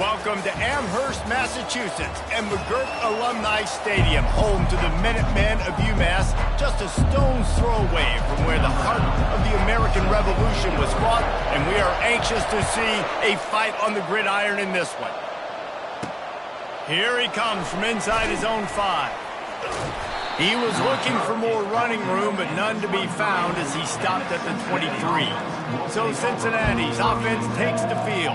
Welcome to Amherst, Massachusetts, and McGurk Alumni Stadium, home to the Minutemen of UMass, just a stone's throw away from where the heart of the American Revolution was fought, and we are anxious to see a fight on the gridiron in this one. Here he comes from inside his own 5. He was looking for more running room, but none to be found as he stopped at the 23. So Cincinnati's offense takes the field.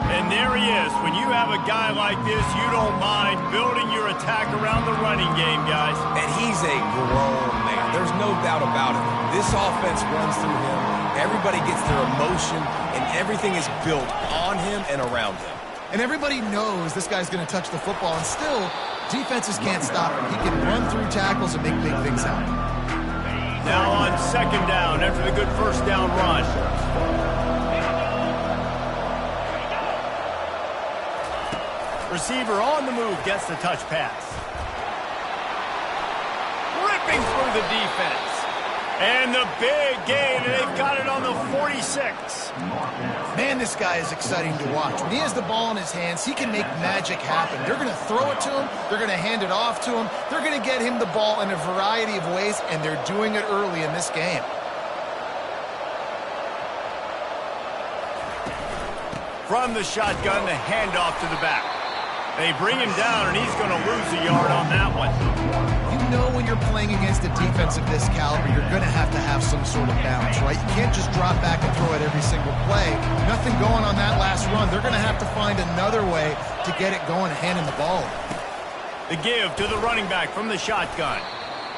And there he is. When you have a guy like this, you don't mind building your attack around the running game, guys. And he's a grown man. There's no doubt about it. This offense runs through him. Everybody gets their emotion, and everything is built on him and around him. And everybody knows this guy's going to touch the football, and still, defenses can't stop him. He can run through tackles and make big things happen. Now on second down after the good first down run. Receiver on the move gets the touch pass. Ripping through the defense. And the big gain, and they've got it on the 46. Man, this guy is exciting to watch. When he has the ball in his hands, he can make magic happen. They're going to throw it to him. They're going to hand it off to him. They're going to get him the ball in a variety of ways, and they're doing it early in this game. From the shotgun, the handoff to the back. They bring him down, and he's going to lose a yard on that one. You know when you're playing against a defense of this caliber, you're going to have some sort of balance, right? You can't just drop back and throw it every single play. Nothing going on that last run. They're going to have to find another way to get it going and handing the ball. The give to the running back from the shotgun.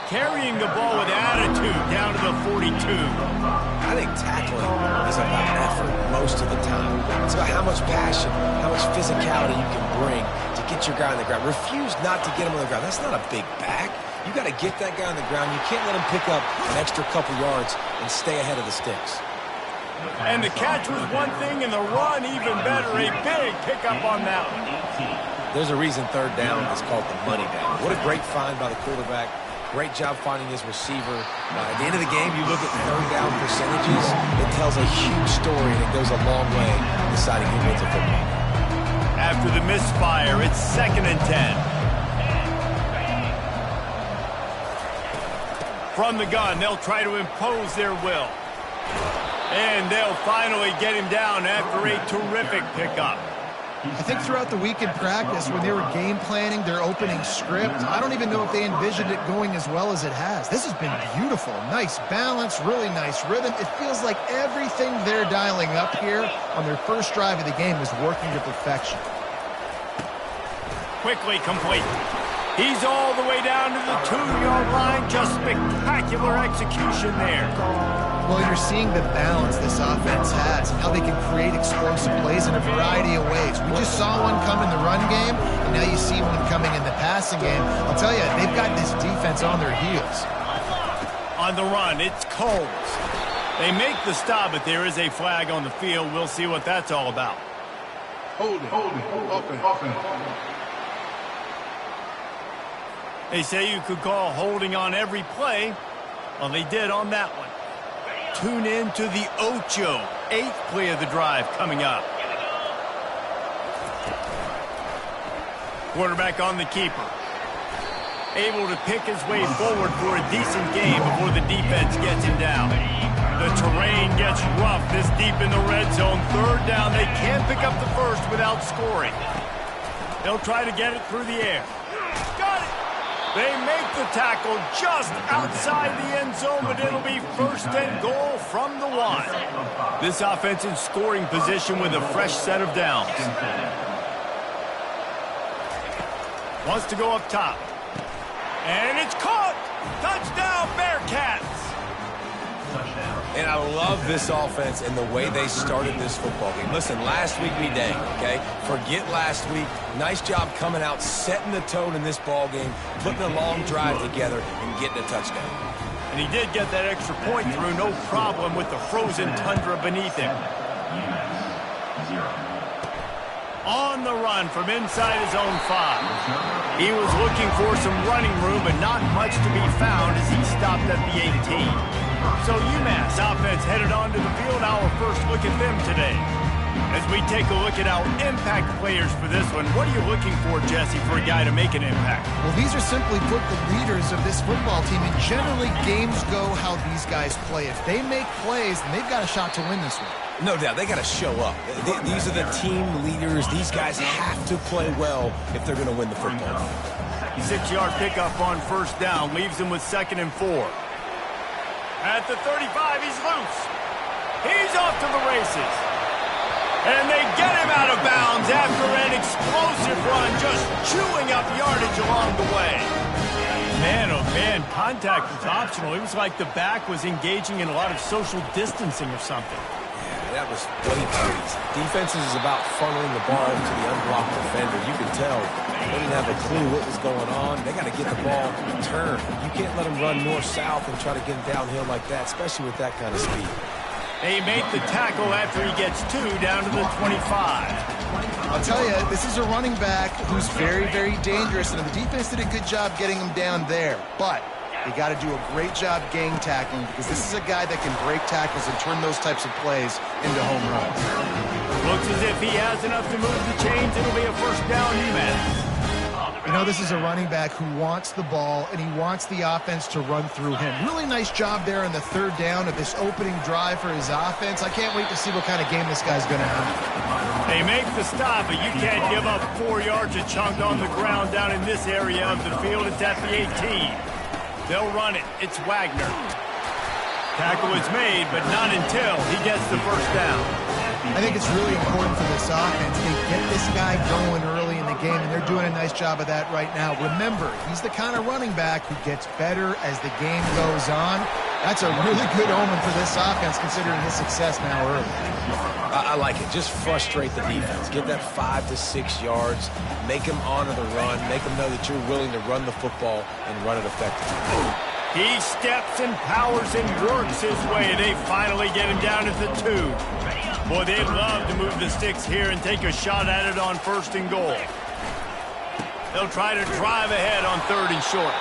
Carrying the ball with attitude down to the 42. I think tackling is about effort most of the time. It's about how much passion, how much physicality you can bring to get your guy on the ground. Refuse not to get him on the ground. That's not a big back. You got to get that guy on the ground. You can't let him pick up an extra couple yards and stay ahead of the sticks. And the catch was one thing, and the run even better. A big pickup on that one. There's a reason third down is called the money down. What a great find by the quarterback. Great job finding his receiver. At the end of the game, you look at third down percentages. It tells a huge story, and it goes a long way in deciding who wins a football. After the misfire, it's 2nd and 10. From the gun, they'll try to impose their will. And they'll finally get him down after a terrific pickup. I think throughout the week in practice, when they were game planning their opening script, I don't even know if they envisioned it going as well as it has. This has been beautiful. Nice balance, really nice rhythm. It feels like everything they're dialing up here on their first drive of the game is working to perfection. Quickly complete. He's all the way down to the 2-yard line. Just spectacular execution there. Well, you're seeing the balance this offense has and how they can create explosive plays in a variety of ways. We just saw one come in the run game, and now you see one coming in the passing game. I'll tell you, they've got this defense on their heels. On the run, it's Coles. They make the stop, but there is a flag on the field. We'll see what that's all about. Holding, offense. They say you could call holding on every play. Well, they did on that one. Tune in to the Ocho, 8th play of the drive coming up. Quarterback on the keeper. Able to pick his way forward for a decent game before the defense gets him down. The terrain gets rough this deep in the red zone. Third down, they can't pick up the first without scoring. They'll try to get it through the air. Got it! They make the tackle just outside the end zone, but it'll be 1st and goal from the 1. This offense in scoring position with a fresh set of downs. Wants to go up top. And it's caught! Touchdown, Bearcats! And I love this offense and the way they started this football game. Listen, last week we dang, okay? Forget last week. Nice job coming out, setting the tone in this ball game, putting a long drive together, and getting a touchdown. And he did get that extra point through, no problem with the frozen tundra beneath him. On the run from inside his own 5. He was looking for some running room, but not much to be found as he stopped at the 18. So UMass offense headed onto the field. Our first look at them today. As we take a look at our impact players for this one, what are you looking for, Jesse, for a guy to make an impact? Well, these are simply put the leaders of this football team, and generally games go how these guys play. If they make plays, then they've got a shot to win this one. No doubt, they got to show up. These are the team leaders. These guys have to play well if they're going to win the football. 6-yard pickup on first down, leaves him with 2nd and 4. At the 35, he's loose. He's off to the races. And they get him out of bounds after an explosive run, just chewing up yardage along the way. Man, oh man, contact was optional. It was like the back was engaging in a lot of social distancing or something. Yeah, that was way too easy. Defenses is about funneling the ball to the unblocked defender. You can tell they didn't have a clue what was going on. They got to get the ball turned. You can't let them run north-south and try to get him downhill like that, especially with that kind of speed. They make the tackle after he gets 2 down to the 25. I'll tell you, this is a running back who's very, very dangerous, and the defense did a good job getting him down there. But they got to do a great job gang tackling, because this is a guy that can break tackles and turn those types of plays into home runs. Looks as if he has enough to move the chains. It'll be a first down, UMass. You know, this is a running back who wants the ball, and he wants the offense to run through him. Really nice job there on the 3rd down of this opening drive for his offense. I can't wait to see what kind of game this guy's going to have. They make the stop, but you can't give up 4 yards a chunk on the ground down in this area of the field. It's at the 18. They'll run it. It's Wagner. Tackle is made, but not until he gets the first down. I think it's really important for this offense. They get this guy going early in the game, and they're doing a nice job of that right now. Remember, he's the kind of running back who gets better as the game goes on. That's a really good omen for this offense, considering his success now early. I like it. Just frustrate the defense. Get that 5 to 6 yards. Make them honor the run. Make them know that you're willing to run the football and run it effectively. He steps and powers and works his way. They finally get him down at the 2. Boy, they'd love to move the sticks here and take a shot at it on 1st and goal. They'll try to drive ahead on 3rd and short.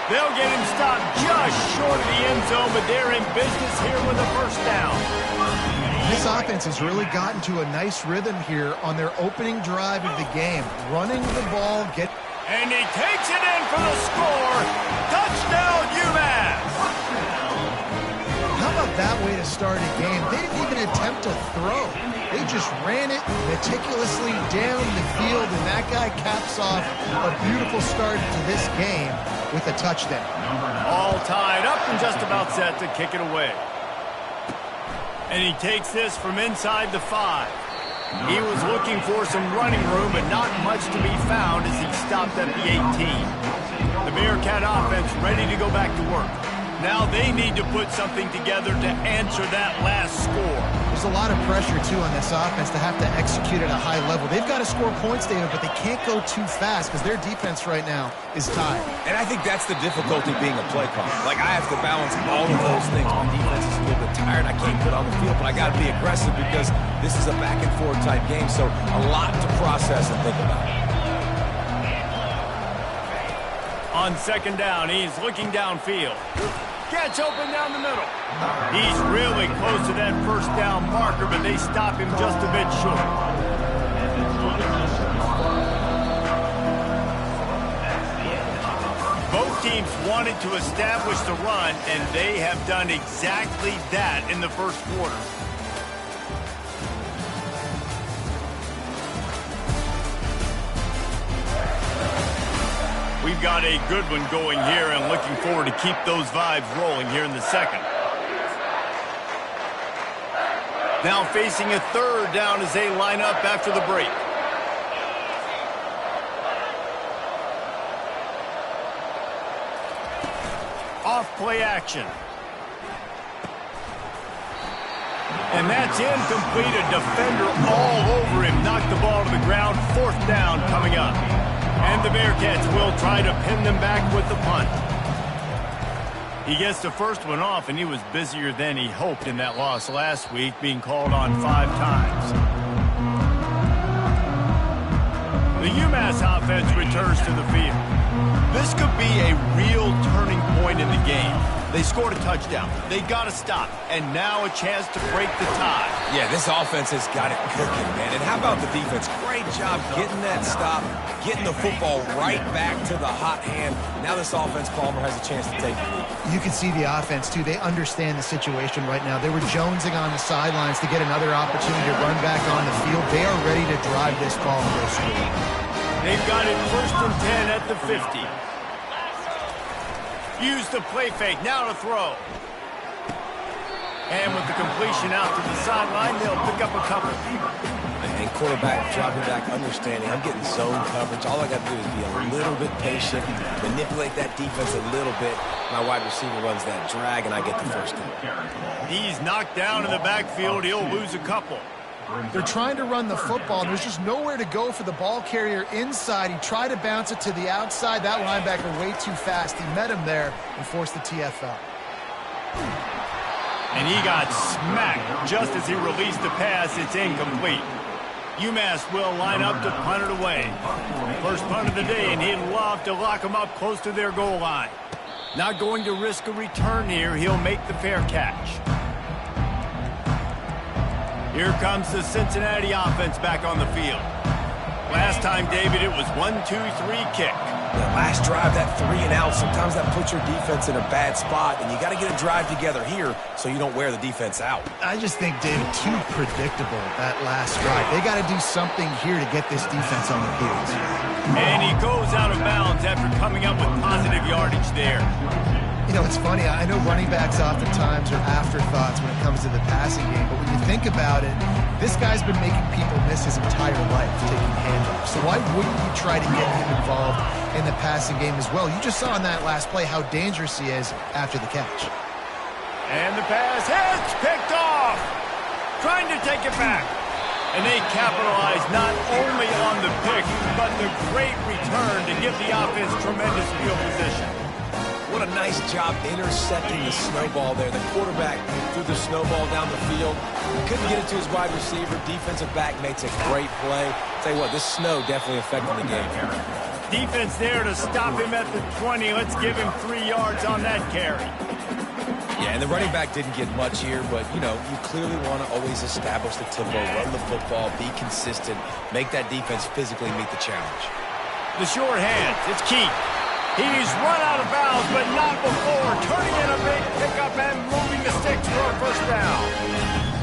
They'll get him stopped just short of the end zone, but they're in business here with a first down. This offense has really gotten to a nice rhythm here on their opening drive of the game. Running the ball, and he takes it in for the score. Touchdown, UMass! How about that way to start a game? They didn't even attempt to throw. They just ran it meticulously down the field, and that guy caps off a beautiful start to this game with a touchdown. All tied up and just about set to kick it away. And he takes this from inside the 5. He was looking for some running room, but not much to be found as he stopped at the 18. The Bearcat offense ready to go back to work. Now they need to put something together to answer that last score. There's a lot of pressure, too, on this offense to have to execute at a high level. They've got to score points, David, but they can't go too fast because their defense right now is tired. And I think that's the difficulty being a play caller. Like, I have to balance all of those things. My defense is a little bit tired. I can't put on the field, but I got to be aggressive because this is a back-and-forth type game, so a lot to process and think about. On 2nd down, he's looking downfield. Gets open down the middle. He's really close to that first down marker, but they stop him just a bit short. Both teams wanted to establish the run, and they have done exactly that in the first quarter. We've got a good one going here and looking forward to keep those vibes rolling here in the second. Now facing a 3rd down as they line up after the break. Off play action. And that's incomplete. A defender all over him. Knocked the ball to the ground. 4th down coming up. And the Bearcats will try to pin them back with the punt. He gets the first one off, and he was busier than he hoped in that loss last week, being called on 5 times. The UMass offense returns to the field. This could be a real turning point in the game. They scored a touchdown. They got to stop. And now a chance to break the tie. Yeah, this offense has got it cooking, man. And how about the defense? Great job getting that stop, getting the football right back to the hot hand. Now this offense, Palmer, has a chance to take the lead. You can see the offense, too. They understand the situation right now. They were jonesing on the sidelines to get another opportunity to run back on the field. They are ready to drive this ball and go score. They've got it 1st and 10 at the 50. Use the play fake, now to throw. And with the completion out to the sideline, they'll pick up a couple. And quarterback dropping back, understanding I'm getting zone coverage. All I got to do is be a little bit patient, manipulate that defense a little bit. My wide receiver runs that drag, and I get the first down. He's knocked down in the backfield. He'll lose a couple. They're trying to run the football. There's just nowhere to go for the ball carrier inside. He tried to bounce it to the outside. That linebacker way too fast. He met him there and forced the TFL. And he got smacked just as he released the pass. It's incomplete. UMass will line up to punt it away. First punt of the day, and he'd love to lock them up close to their goal line. Not going to risk a return here. He'll make the fair catch. Here comes the Cincinnati offense back on the field. Last time, David, it was 1-2-3 kick. The last drive, that 3 and out, sometimes that puts your defense in a bad spot, and you got to get a drive together here so you don't wear the defense out. I just think, David, too predictable, that last drive. They got to do something here to get this defense on the heels. And he goes out of bounds after coming up with positive yardage there. You know, it's funny. I know running backs oftentimes are afterthoughts when it comes to the passing game, but when you think about it, this guy's been making people miss his entire life taking handoffs. So why wouldn't you try to get him involved in the passing game as well? You just saw in that last play how dangerous he is after the catch. And the pass hits, picked off. Trying to take it back. And they capitalize not only on the pick, but the great return to give the offense tremendous field position. What a nice job intercepting the snowball there. The quarterback threw the snowball down the field. Couldn't get it to his wide receiver. Defensive back makes a great play. Tell you what, this snow definitely affected the game. Defense there to stop him at the 20. Let's give him 3 yards on that carry. Yeah, and the running back didn't get much here, but, you know, you clearly want to always establish the tempo, run the football, be consistent, make that defense physically meet the challenge. The short hands, it's Keith. He's run out of bounds, but not before. Turning in a big pickup and moving the sticks for a first down.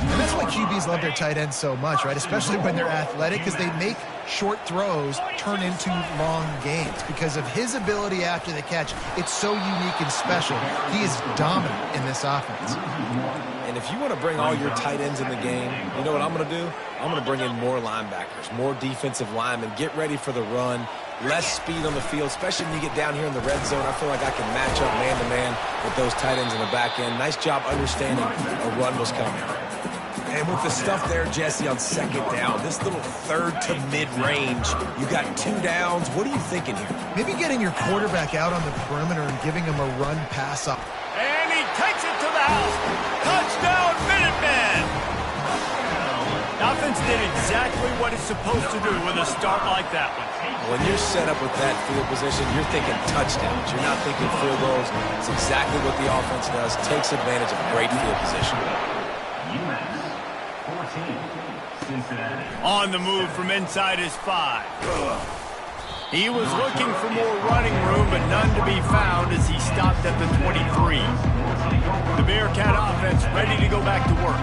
And that's why QBs love their tight ends so much, right? Especially when they're athletic, because they make short throws turn into long gains. Because of his ability after the catch, it's so unique and special. He is dominant in this offense. And if you want to bring all your tight ends in the game, you know what I'm going to do? I'm going to bring in more linebackers, more defensive linemen, get ready for the run, less speed on the field, especially when you get down here in the red zone. I feel like I can match up man-to-man with those tight ends in the back end. Nice job understanding a run was coming. And with the stuff there, Jesse, on second down, this little third to mid-range, you got 2 downs. What are you thinking here? Maybe getting your quarterback out on the perimeter and giving him a run pass up. And he takes it to the house. Touchdown, Minutemen! Offense did exactly what it's supposed to do with a start like that one. When you're set up with that field position, you're thinking touchdowns. You're not thinking field goals. It's exactly what the offense does. Takes advantage of great field position. On the move from inside his 5. He was looking for more running room, but none to be found as he stopped at the 23. The Bearcat offense ready to go back to work.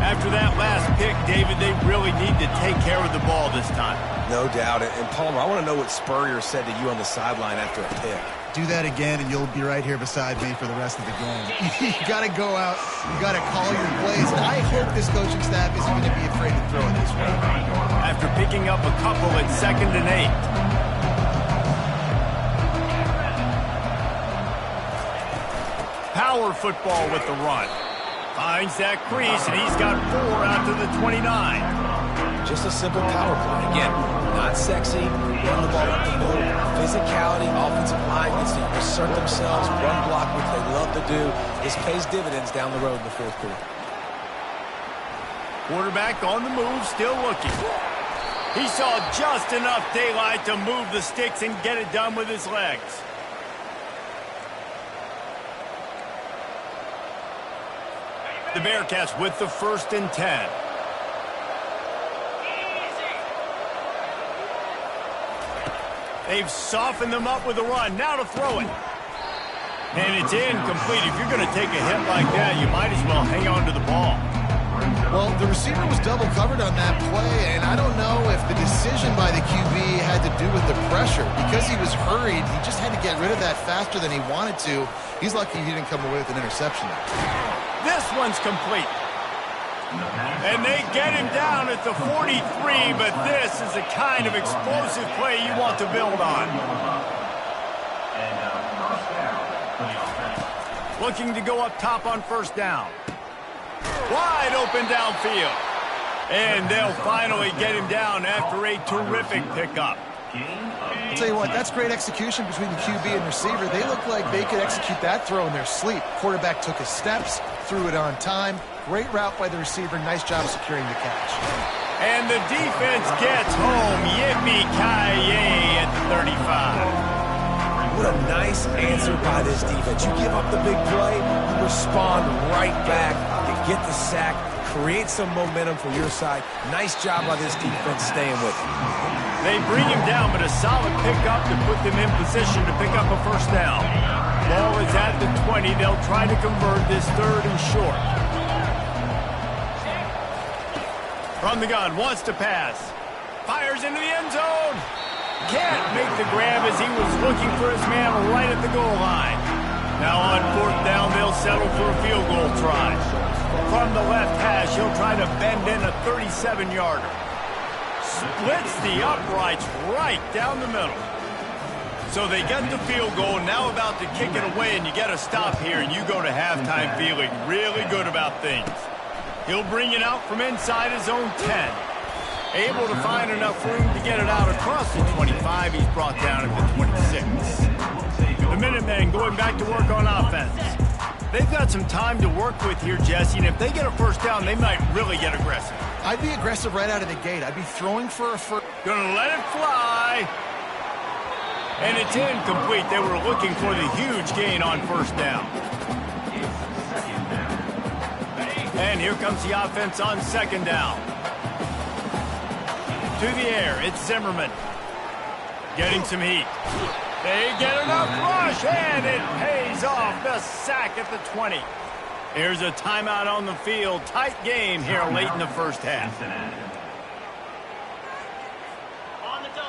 After that last pick, David, they really need to take care of the ball this time. No doubt. And Palmer, I want to know what Spurrier said to you on the sideline after a pick. Do that again, and you'll be right here beside me for the rest of the game. You got to go out. You got to call your plays. And I hope this coaching staff isn't going to be afraid to throw it this way. After picking up a couple at 2nd and 8. Power football with the run. Finds that crease, and he's got 4 out to the 29. Just a simple power play. Again, not sexy, run the ball up the middle, physicality, offensive line gets to assert themselves, run block, which they love to do. This pays dividends down the road in the 4th quarter. Quarterback on the move, still looking. He saw just enough daylight to move the sticks and get it done with his legs. The Bearcats with the 1st and 10. They've softened them up with a run. Now to throw it. And it's incomplete. If you're going to take a hit like that, you might as well hang on to the ball. Well, the receiver was double covered on that play, and I don't know if the decision by the QB had to do with the pressure. Because he was hurried, he just had to get rid of that faster than he wanted to. He's lucky he didn't come away with an interception. This one's complete. And they get him down at the 43, but this is the kind of explosive play you want to build on. Looking to go up top on 1st down. Wide open downfield. And they'll finally get him down after a terrific pickup. I'll tell you what, that's great execution between the QB and receiver. They look like they could execute that throw in their sleep. Quarterback took his steps, threw it on time. Great route by the receiver. Nice job securing the catch. And the defense gets home. Yippee-ki-yay at the 35. What a nice answer by this defense. You give up the big play, you respond right back, you get the sack, create some momentum for your side. Nice job by this defense staying with it. They bring him down, but a solid pickup to put them in position to pick up a 1st down. Ball is at the 20. They'll try to convert this 3rd and short. From the gun, wants to pass. Fires into the end zone. Can't make the grab as he was looking for his man right at the goal line. Now on 4th down, they'll settle for a field goal try. From the left hash, he'll try to bend in a 37-yarder. Splits the uprights right down the middle. So they get the field goal, now about to kick it away, and you get a stop here, and you go to halftime feeling really good about things. He'll bring it out from inside his own 10. Able to find enough room to get it out across the 25. He's brought down at the 26. The Minutemen going back to work on offense. They've got some time to work with here, Jesse, and if they get a 1st down, they might really get aggressive. I'd be aggressive right out of the gate. I'd be throwing for a first. Gonna let it fly. And it's incomplete. They were looking for the huge gain on 1st down. And here comes the offense on 2nd down. To the air, it's Zimmerman. Getting some heat. They get enough rush, and it pays off. The sack at the 20. Here's a timeout on the field. Tight game here late in the 1st half.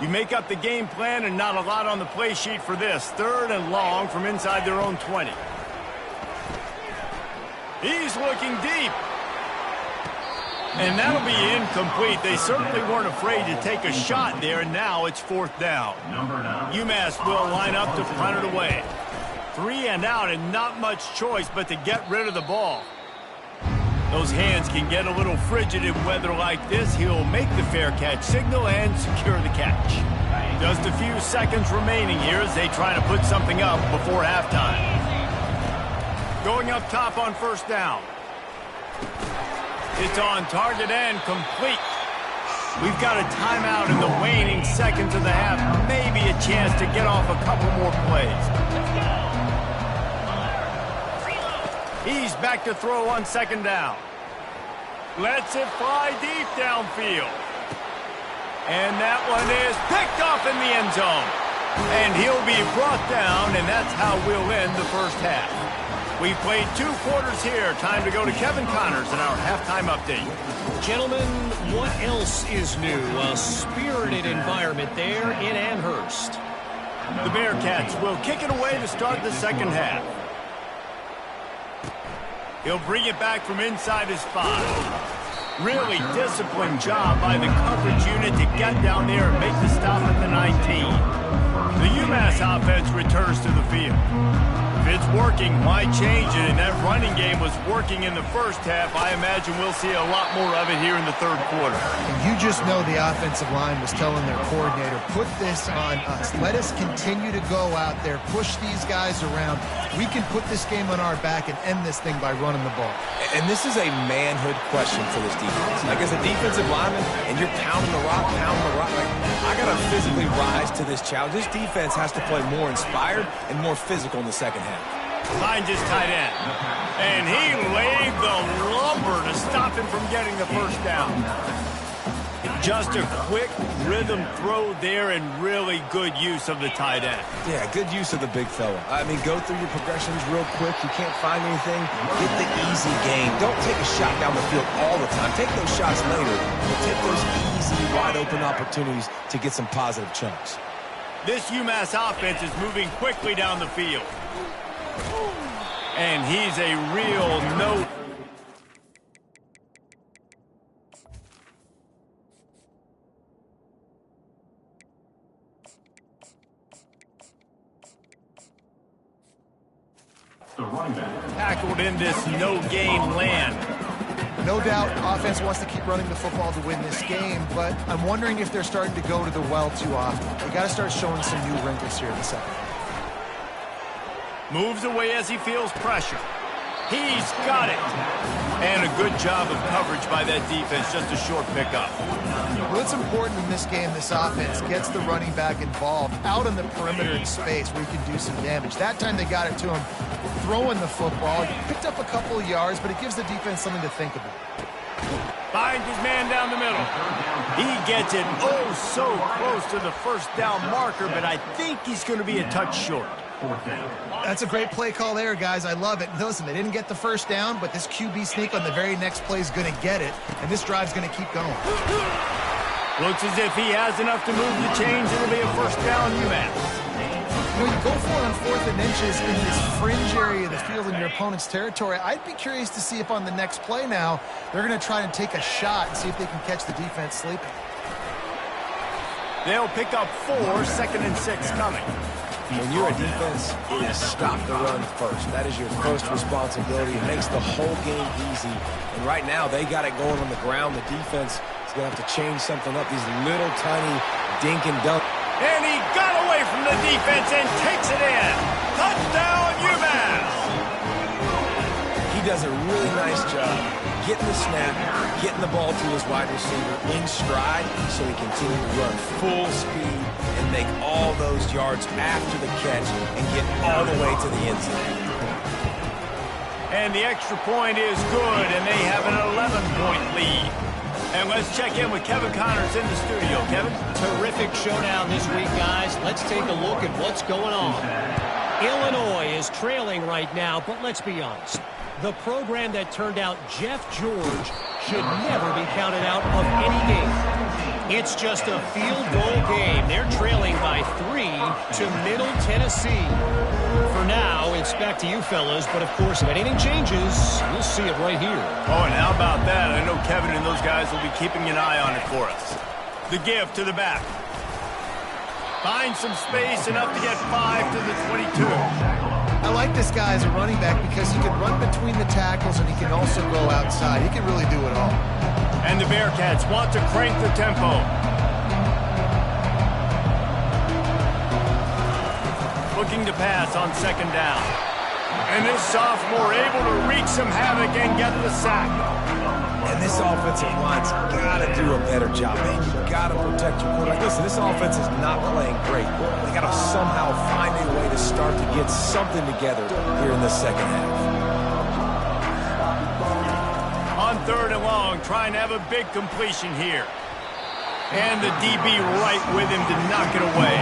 You make up the game plan and not a lot on the play sheet for this. 3rd and long from inside their own 20. He's looking deep. And that'll be incomplete. They certainly weren't afraid to take a shot there, and now it's 4th down. UMass will line up to punt it away. 3 and out, and not much choice but to get rid of the ball. Those hands can get a little frigid in weather like this. He'll make the fair catch signal and secure the catch. Just a few seconds remaining here as they try to put something up before halftime. Going up top on 1st down. It's on target and complete. We've got a timeout in the waning seconds of the half. Maybe a chance to get off a couple more plays. He's back to throw on 2nd down. Lets it fly deep downfield. And that one is picked off in the end zone. And he'll be brought down, and that's how we'll end the 1st half. We've played 2 quarters here. Time to go to Kevin Connors in our halftime update. Gentlemen, what else is new? A spirited environment there in Amherst. The Bearcats will kick it away to start the 2nd half. He'll bring it back from inside his 5. Really disciplined job by the coverage unit to get down there and make the stop at the 19. The UMass offense returns to the field. If it's working, why change it? And that running game was working in the 1st half. I imagine we'll see a lot more of it here in the 3rd quarter. And you just know the offensive line was telling their coordinator, put this on us. Let us continue to go out there, push these guys around. We can put this game on our back and end this thing by running the ball. And this is a manhood question for this defense. Like, as a defensive lineman, and you're pounding the rock, like, I got to physically rise to this challenge. This defense has to play more inspired and more physical in the 2nd half. Finds his tight end. And he laid the keep him from getting the first down. Just a quick rhythm throw there and really good use of the tight end. Yeah, good use of the big fella. I mean, go through your progressions real quick. You can't find anything. Get the easy gain. Don't take a shot down the field all the time. Take those shots later, but take those easy, wide-open opportunities to get some positive chunks. This UMass offense is moving quickly down the field. And he's a real no. Tackled in this no-gain land. No doubt, offense wants to keep running the football to win this game, but I'm wondering if they're starting to go to the well too often. They got to start showing some new wrinkles here in the second. Moves away as he feels pressure. He's got it. And a good job of coverage by that defense, just a short pickup. Well, it's important in this game, this offense gets the running back involved out on the perimeter in space where he can do some damage. That time they got it to him throwing the football. He picked up a couple of yards, but it gives the defense something to think about. Finds his man down the middle. He gets it so close to the first down marker, but I think he's going to be a touch short. That's a great play call there, guys. I love it. Listen, they didn't get the first down, but this QB sneak on the very next play is going to get it, and this drive's going to keep going. Looks as if he has enough to move the chains. It'll be a first down, UMass. When you go for it on 4th and inches in this fringe area of the field in your opponent's territory, I'd be curious to see if on the next play now they're going to try and take a shot and see if they can catch the defense sleeping. They'll pick up 4, 2nd and 6 coming. When you're a defense, it is stop the run first. That is your first responsibility. It makes the whole game easy. And right now, they got it going on the ground. The defense is going to have to change something up. These little tiny dink and dunk. And he got away from the defense and takes it in. Touchdown, UMass! He does a really nice job getting the snap, getting the ball to his wide receiver in stride so he continues to run full speed and make all those yards after the catch and get all the way to the end zone. And the extra point is good, and they have an 11-point lead. And let's check in with Kevin Connors in the studio. Kevin? Terrific showdown this week, guys. Let's take a look at what's going on. Illinois is trailing right now, but let's be honest. The program that turned out Jeff George should never be counted out of any game. It's just a field goal game. They're trailing by 3 to Middle Tennessee. For now, it's back to you fellas, but of course, if anything changes, you'll see it right here. Oh, and how about that? I know Kevin and those guys will be keeping an eye on it for us. The give to the back. Finds some space, enough to get 5 to the 22. I like this guy as a running back because he can run between the tackles and he can also go outside. He can really do it all. And the Bearcats want to crank the tempo. Looking to pass on 2nd down. And this sophomore able to wreak some havoc and get the sack. And this offensive line's got to do a better job, man. You got to protect your quarterback. Listen, this offense is not playing great. They got to somehow find a way to start to get something together here in the second half. On 3rd and long, trying to have a big completion here. And the DB right with him to knock it away.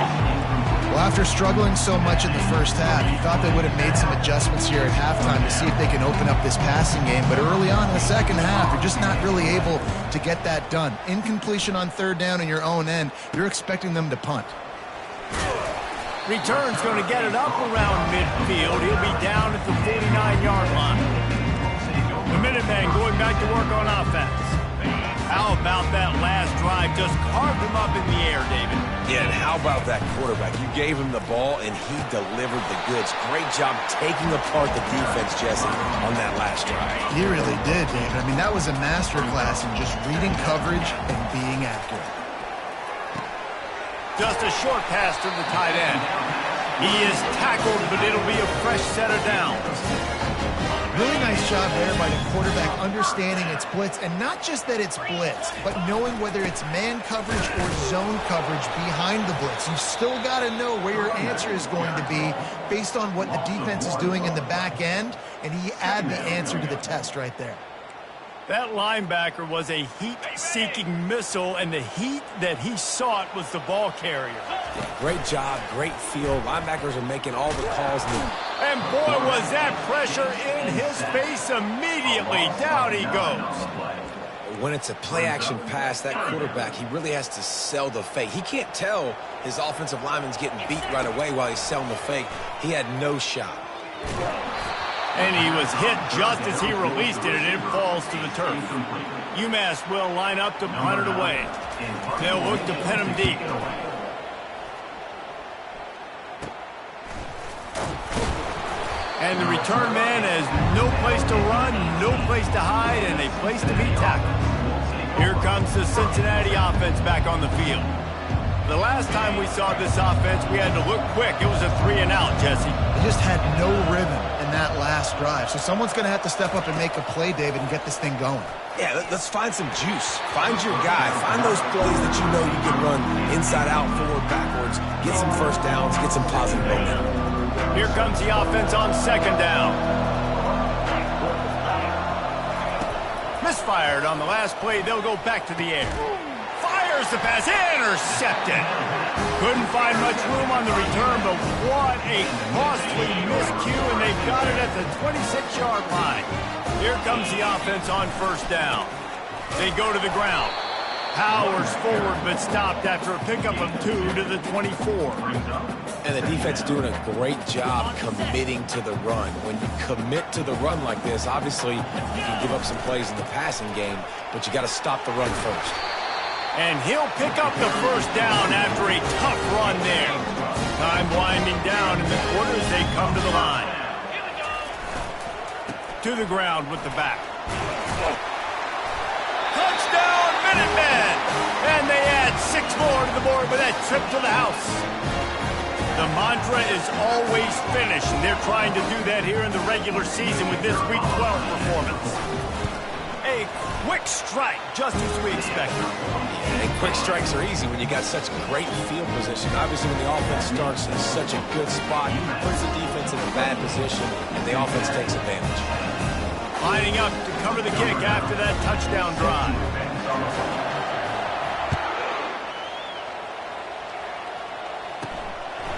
Well, after struggling so much in the first half, you thought they would have made some adjustments here at halftime to see if they can open up this passing game. But early on in the second half, you're just not really able to get that done. Incompletion on 3rd down in your own end, you're expecting them to punt. Return's going to get it up around midfield. He'll be down at the 49-yard line. The Minutemen going back to work on offense. How about that last drive? Just carved him up in the air, David. Yeah, and how about that quarterback? You gave him the ball, and he delivered the goods. Great job taking apart the defense, Jesse, on that last drive. He really did, David. I mean, that was a masterclass in just reading coverage and being accurate. Just a short pass to the tight end. He is tackled, but it'll be a fresh set of downs. Really nice job there by the quarterback understanding it's blitz, and not just that it's blitz, but knowing whether it's man coverage or zone coverage behind the blitz. You've still got to know where your answer is going to be based on what the defense is doing in the back end, and he add the answer to the test right there. That linebacker was a heat-seeking missile, and the heat that he sought was the ball carrier. Yeah, great job, great feel. Linebackers are making all the calls. And boy, was that pressure in his face immediately. Down he goes. When it's a play-action pass, that quarterback, he really has to sell the fake. He can't tell his offensive lineman's getting beat right away while he's selling the fake. He had no shot. And he was hit just as he released it, and it falls to the turf. UMass will line up to punt it away. They'll look to pin him deep. And the return man has no place to run, no place to hide, and a place to be tackled. Here comes the Cincinnati offense back on the field. The last time we saw this offense, we had to look quick. It was a 3-and-out, Jesse. They just had no rhythm in that last drive. So someone's going to have to step up and make a play, David, and get this thing going. Yeah, let's find some juice. Find your guy. Find those plays that you know you can run inside out, forward, backwards. Get some first downs. Get some positive momentum. Here comes the offense on second down. Misfired on the last play. They'll go back to the air. Fires the pass. Intercepted. Couldn't find much room on the return, but what a costly miscue, and they've got it at the 26-yard line. Here comes the offense on first down. They go to the ground. Powers forward, but stopped after a pickup of 2 to the 24. And the defense doing a great job committing to the run. When you commit to the run like this, obviously you can give up some plays in the passing game, but you got to stop the run first. And he'll pick up the first down after a tough run there. Time winding down in the quarter as they come to the line. To the ground with the back. Touchdown, Minutemen! And they add 6 more to the board with that trip to the house. The mantra is always finish, and they're trying to do that here in the regular season with this Week 12 performance. A quick strike, just as we expected. And quick strikes are easy when you got such great field position. Obviously, when the offense starts in such a good spot, puts the defense in a bad position, and the offense takes advantage. Lining up to cover the kick after that touchdown drive.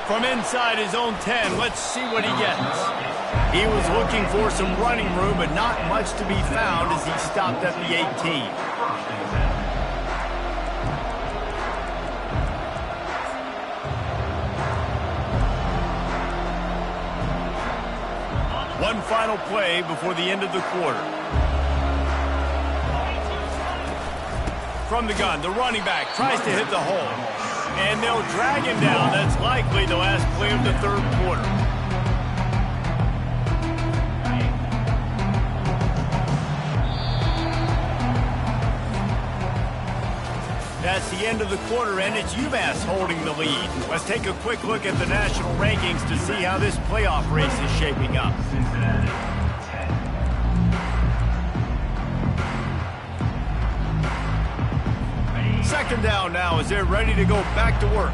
From inside his own 10, let's see what he gets. He was looking for some running room, but not much to be found as he stopped at the 18. One final play before the end of the quarter. From the gun, the running back tries to hit the hole. And they'll drag him down. That's likely the last play of the third quarter. That's the end of the quarter, and it's UMass holding the lead. Let's take a quick look at the national rankings to see how this playoff race is shaping up. Second down now as they're ready to go back to work.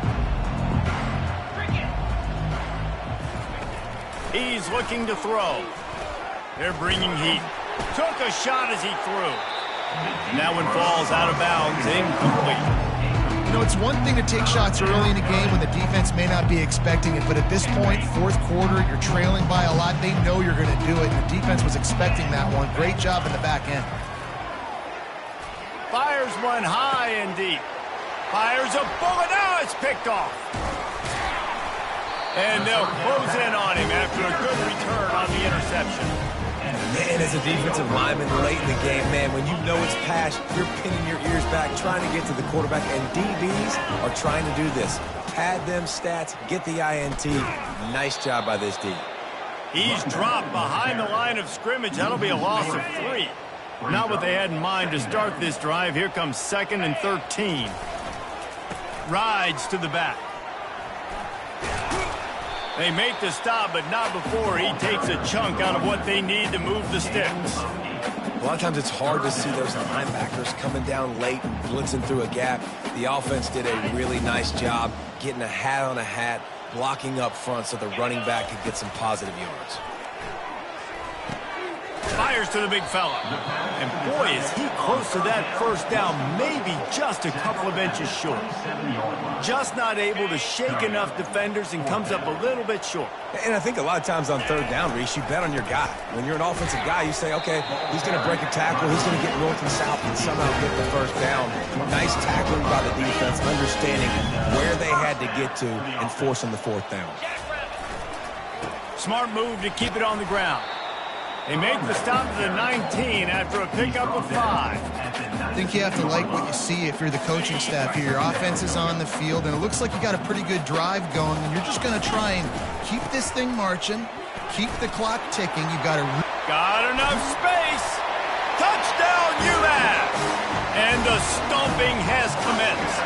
He's looking to throw. They're bringing heat. Took a shot as he threw. And that one falls out of bounds, incomplete. You know, it's one thing to take shots early in a game when the defense may not be expecting it, but at this point, fourth quarter, you're trailing by a lot. They know you're going to do it, and the defense was expecting that one. Great job in the back end. Fires one high and deep. Fires a bullet. Now it's picked off. And they'll close in on him after a good return on the interception. Man, as a defensive lineman late in the game, man, when you know it's pass, you're pinning your ears back, trying to get to the quarterback, and DBs are trying to do this. Pad them stats, get the INT. Nice job by this D. He's dropped behind the line of scrimmage. That'll be a loss of 3. Not what they had in mind to start this drive. Here comes 2nd and 13. Rides to the back. They make the stop, but not before he takes a chunk out of what they need to move the sticks. A lot of times it's hard to see those linebackers coming down late and blitzing through a gap. The offense did a really nice job getting a hat on a hat, blocking up front so the running back could get some positive yards. Fires to the big fella. And boy, is he close to that first down, maybe just a couple of inches short. Just not able to shake enough defenders and comes up a little bit short. And I think a lot of times on third down, Reese, you bet on your guy. When you're an offensive guy, you say, okay, he's going to break a tackle, he's going to get north and south and somehow get the first down. Nice tackling by the defense, understanding where they had to get to and forcing the fourth down. Smart move to keep it on the ground. They make the stop to the 19 after a pickup of 5. I think you have to like what you see if you're the coaching staff here. Your offense is on the field, and it looks like you got a pretty good drive going, and you're just going to try and keep this thing marching, keep the clock ticking. You've got to... Got enough space. Touchdown, UMass. And the stomping has commenced.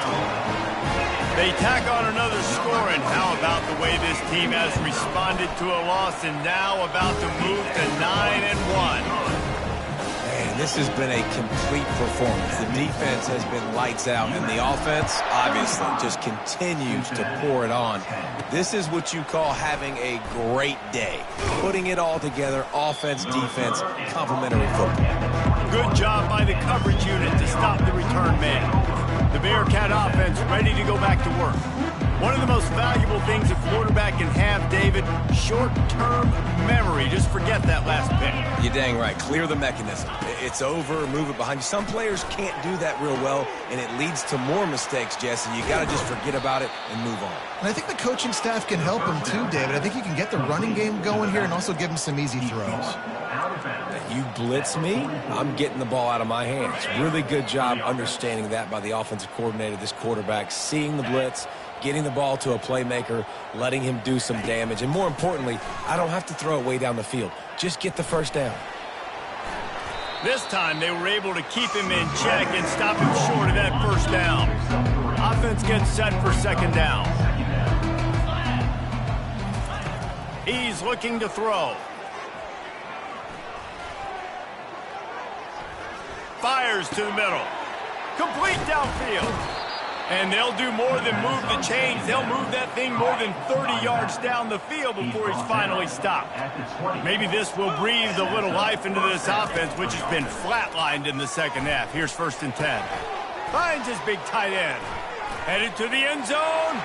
They tack on another score, and how about the way this team has responded to a loss and now about to move to 9-1. Man, this has been a complete performance. The defense has been lights out, and the offense, obviously, just continues to pour it on. This is what you call having a great day. Putting it all together, offense, defense, complementary football. Good job by the coverage unit to stop the return man. The Bearcat offense ready to go back to work. One of the most valuable things a quarterback can have, David, short-term memory. Just forget that last pick. You're dang right. Clear the mechanism. It's over, move it behind you. Some players can't do that real well, and it leads to more mistakes, Jesse. You got to just forget about it and move on. And I think the coaching staff can help him too, David. I think you can get the running game going here and also give him some easy throws. You blitz me, I'm getting the ball out of my hands. Really good job understanding that by the offensive coordinator, this quarterback, seeing the blitz, getting the ball to a playmaker, letting him do some damage. And more importantly, I don't have to throw it way down the field. Just get the first down. This time they were able to keep him in check and stop him short of that first down. Offense gets set for second down. He's looking to throw. Fires to the middle. Complete downfield. And they'll do more than move the chains. They'll move that thing more than 30 yards down the field before he's finally stopped. Maybe this will breathe a little life into this offense, which has been flatlined in the second half. Here's 1st and 10. Finds his big tight end. Headed to the end zone.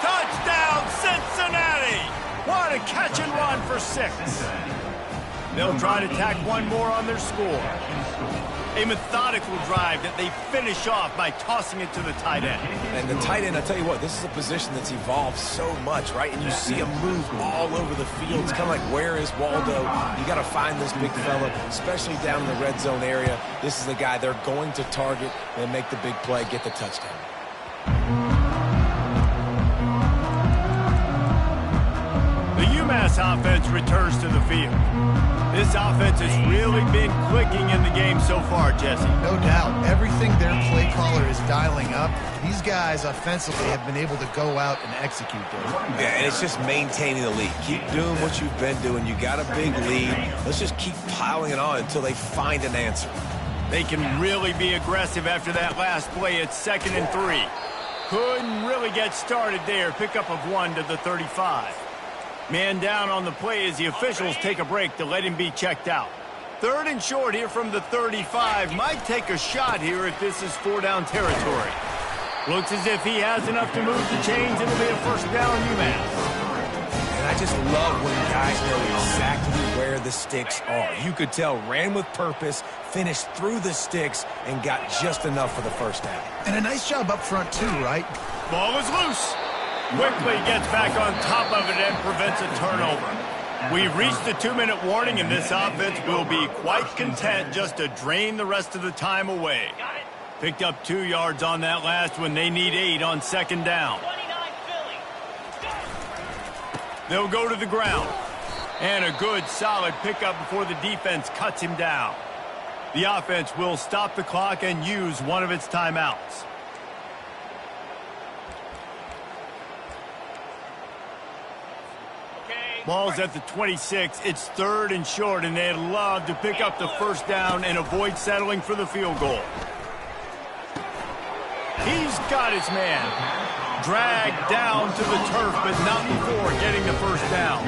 Touchdown, Cincinnati! What a catch and run for 6. They'll try to tack one more on their score. A methodical drive that they finish off by tossing it to the tight end. And the tight end, I tell you what, this is a position that's evolved so much, right? And you see him move all over the field. It's kind of like, where is Waldo? You got to find this big fella, especially down in the red zone area. This is the guy they're going to target and make the big play, get the touchdown. The UMass offense returns to the field. This offense has really been clicking in the game so far, Jesse. No doubt. Everything their play caller is dialing up, these guys offensively have been able to go out and execute those. Yeah, and it's just maintaining the lead. Keep doing what you've been doing. You got a big lead. Let's just keep piling it on until they find an answer. They can really be aggressive after that last play. It's 2nd and 3. Couldn't really get started there. Pickup of 1 to the 35. Man down on the play as the officials take a break to let him be checked out. 3rd and short here from the 35. Might take a shot here if this is 4-down territory. Looks as if he has enough to move the chains. It'll be a first down, UMass. And I just love when guys know exactly where the sticks are. You could tell, ran with purpose, finished through the sticks, and got just enough for the first down. And a nice job up front too, right? Ball is loose. Quickly gets back on top of it and prevents a turnover. We've reached the 2-minute warning, and this offense will be quite content just to drain the rest of the time away. Picked up 2 yards on that last one. They need 8 on second down. They'll go to the ground. And a good, solid pickup before the defense cuts him down. The offense will stop the clock and use one of its timeouts. Ball's at the 26. It's 3rd and short, and they'd love to pick up the first down and avoid settling for the field goal. He's got his man. Dragged down to the turf, but not before getting the first down.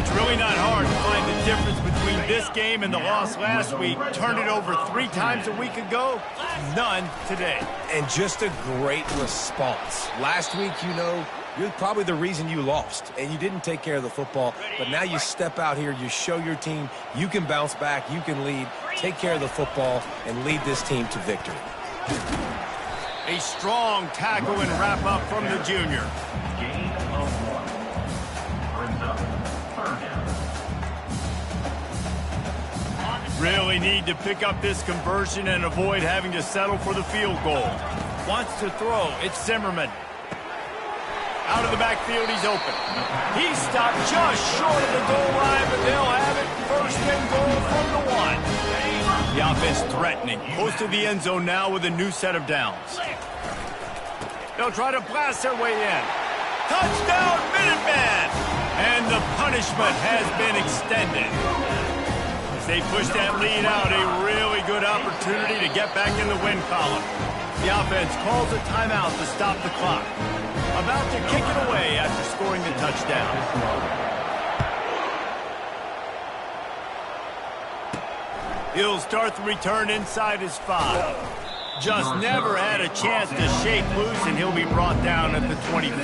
It's really not hard to find the difference between with this game and the loss last week, turned it over 3 times a week ago, none today. And just a great response. Last week, you're probably the reason you lost, and you didn't take care of the football. But now you step out here, you show your team you can bounce back, you can lead, take care of the football, and lead this team to victory. A strong tackle and wrap-up from the junior. Gain of 1. Brings up 3rd down. Really need to pick up this conversion and avoid having to settle for the field goal. Wants to throw. It's Zimmerman. Out of the backfield, he's open. He stopped just short of the goal line, but they'll have it. 1st and goal from the 1. The offense threatening. Close to the end zone now with a new set of downs. They'll try to blast their way in. Touchdown, Minutemen! And the punishment has been extended. As they push that lead out, a really good opportunity to get back in the win column. The offense calls a timeout to stop the clock. About to kick it away after scoring the touchdown. He'll start the return inside his 5. Just never had a chance to shake loose, and he'll be brought down at the 24.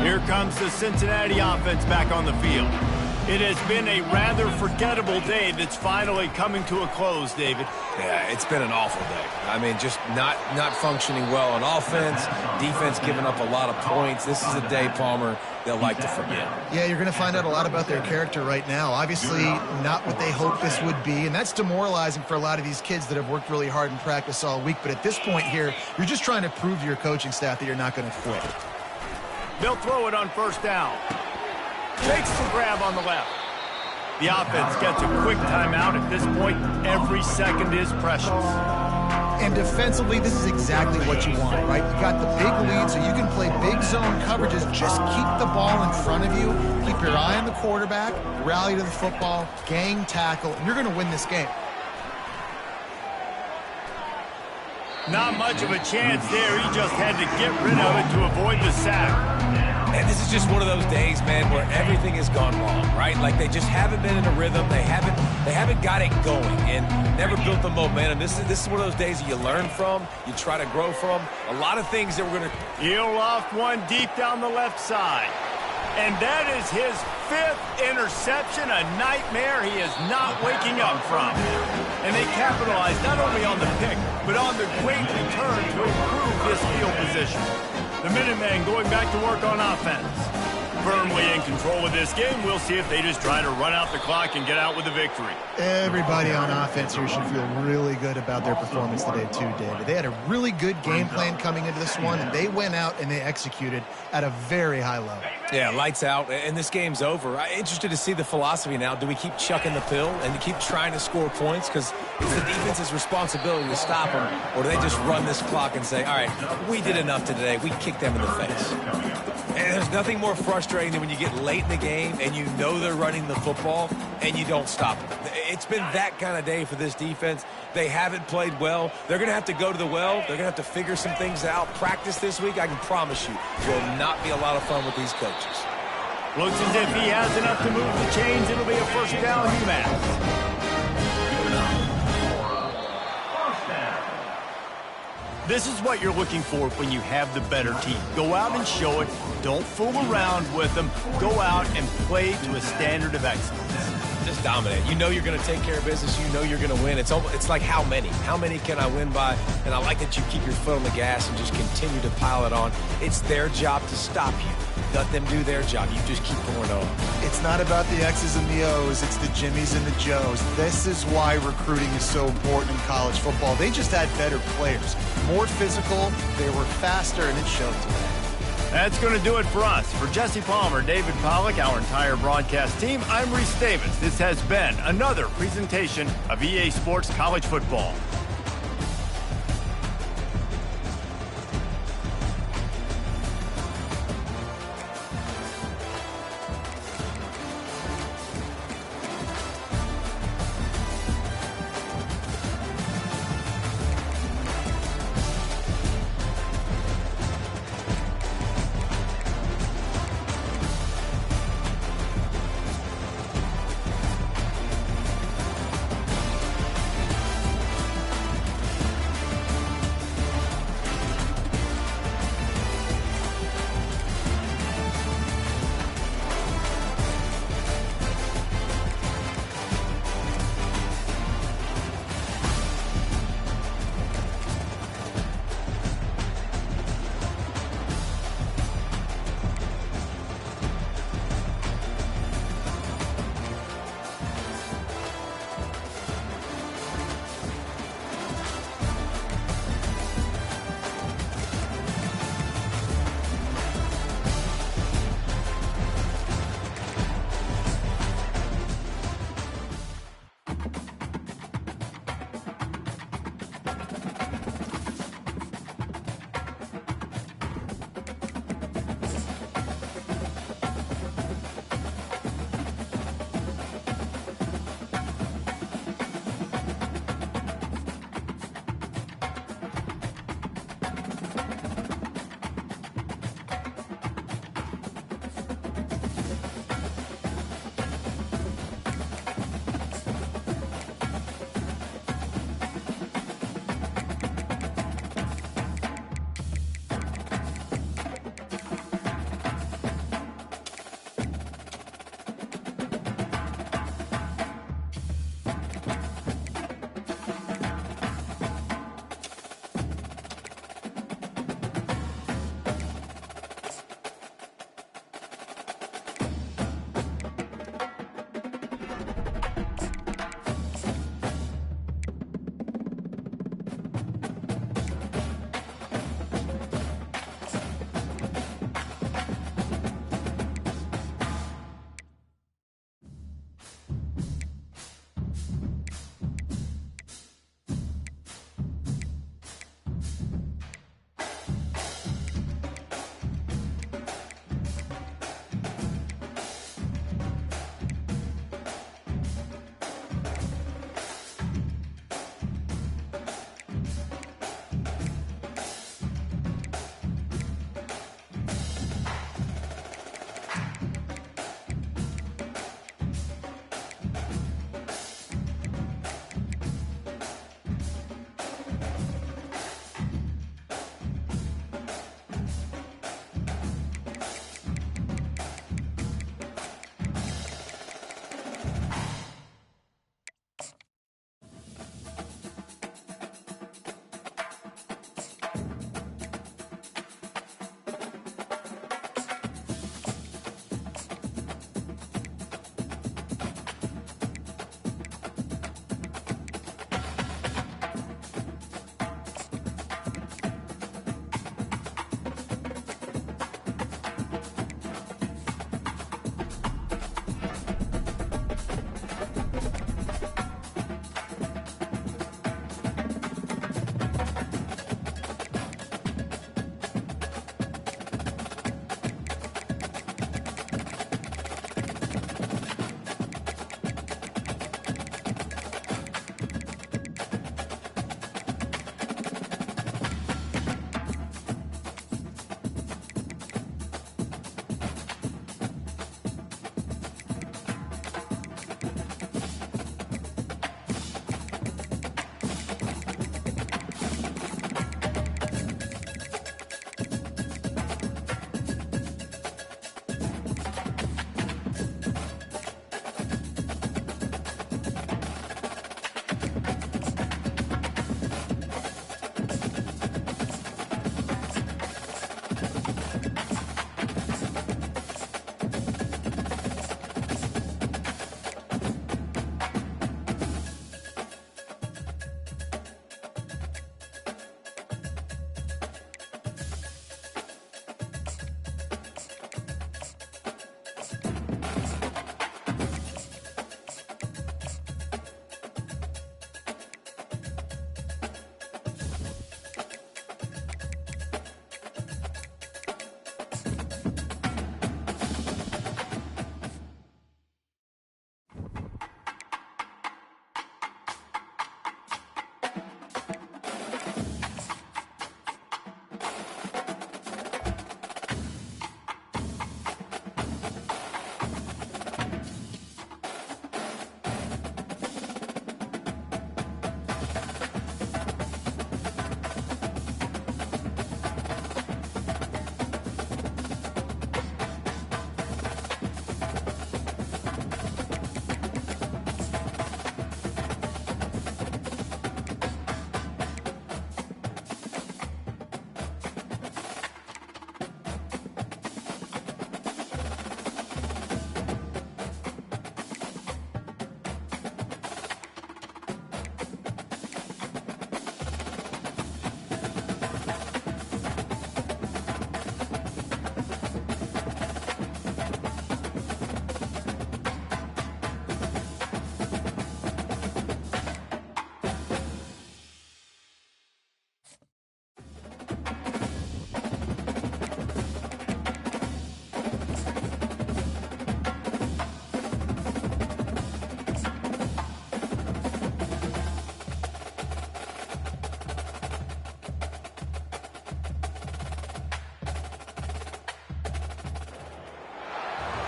Here comes the Cincinnati offense back on the field. It has been a rather forgettable day that's finally coming to a close, David. Yeah, it's been an awful day. I mean, just not functioning well on offense, defense giving up a lot of points. This is a day, Palmer, they'll like to forget. Yeah, you're going to find out a lot about their character right now. Obviously, not what they hoped this would be, and that's demoralizing for a lot of these kids that have worked really hard in practice all week. But at this point here, you're just trying to prove to your coaching staff that you're not going to quit. They'll throw it on 1st down. Takes the grab on the left. The offense gets a quick timeout. At this point, every second is precious. And defensively, this is exactly what you want, right? You got the big lead, so you can play big zone coverages. Just keep the ball in front of you. Keep your eye on the quarterback, rally to the football, gang tackle, and you're going to win this game. Not much of a chance there. He just had to get rid of it to avoid the sack. And this is just one of those days, man, where everything has gone wrong, right? Like they just haven't been in a rhythm. They haven't got it going and never built the momentum. This is one of those days that you learn from, you try to grow from. A lot of things that we're going to... He'll loft one deep down the left side. And that is his 5th interception, a nightmare he is not waking up from. And they capitalize not only on the pick, but on the great return to improve this field position. The Minutemen going back to work on offense. Firmly in control of this game. We'll see if they just try to run out the clock and get out with a victory. Everybody on offense here should feel really good about their performance today too, David. They had a really good game plan coming into this one, and they went out and they executed at a very high level. Yeah, lights out, and this game's over. I'm interested to see the philosophy now. Do we keep chucking the pill and keep trying to score points? Because it's the defense's responsibility to stop them, or do they just run this clock and say, all right, we did enough today. We kicked them in the face. And there's nothing more frustrating than when you get late in the game and you know they're running the football and you don't stop them. It's been that kind of day for this defense. They haven't played well. They're going to have to go to the well. They're going to have to figure some things out. Practice this week, I can promise you, will not be a lot of fun with these coaches. Looks as if he has enough to move the chains. It'll be a 1st down, UMass. This is what you're looking for when you have the better team. Go out and show it. Don't fool around with them. Go out and play to a standard of excellence. Just dominate. You know you're going to take care of business. You know you're going to win. It's like how many? How many can I win by? And I like that you keep your foot on the gas and just continue to pile it on. It's their job to stop you. Let them do their job. You just keep going on. It's not about the X's and the O's. It's the Jimmies and the Joes. This is why recruiting is so important in college football. They just had better players. More physical. They were faster, and it showed today. That's going to do it for us. For Jesse Palmer, David Pollack, our entire broadcast team, I'm Reese Davis. This has been another presentation of EA Sports College Football.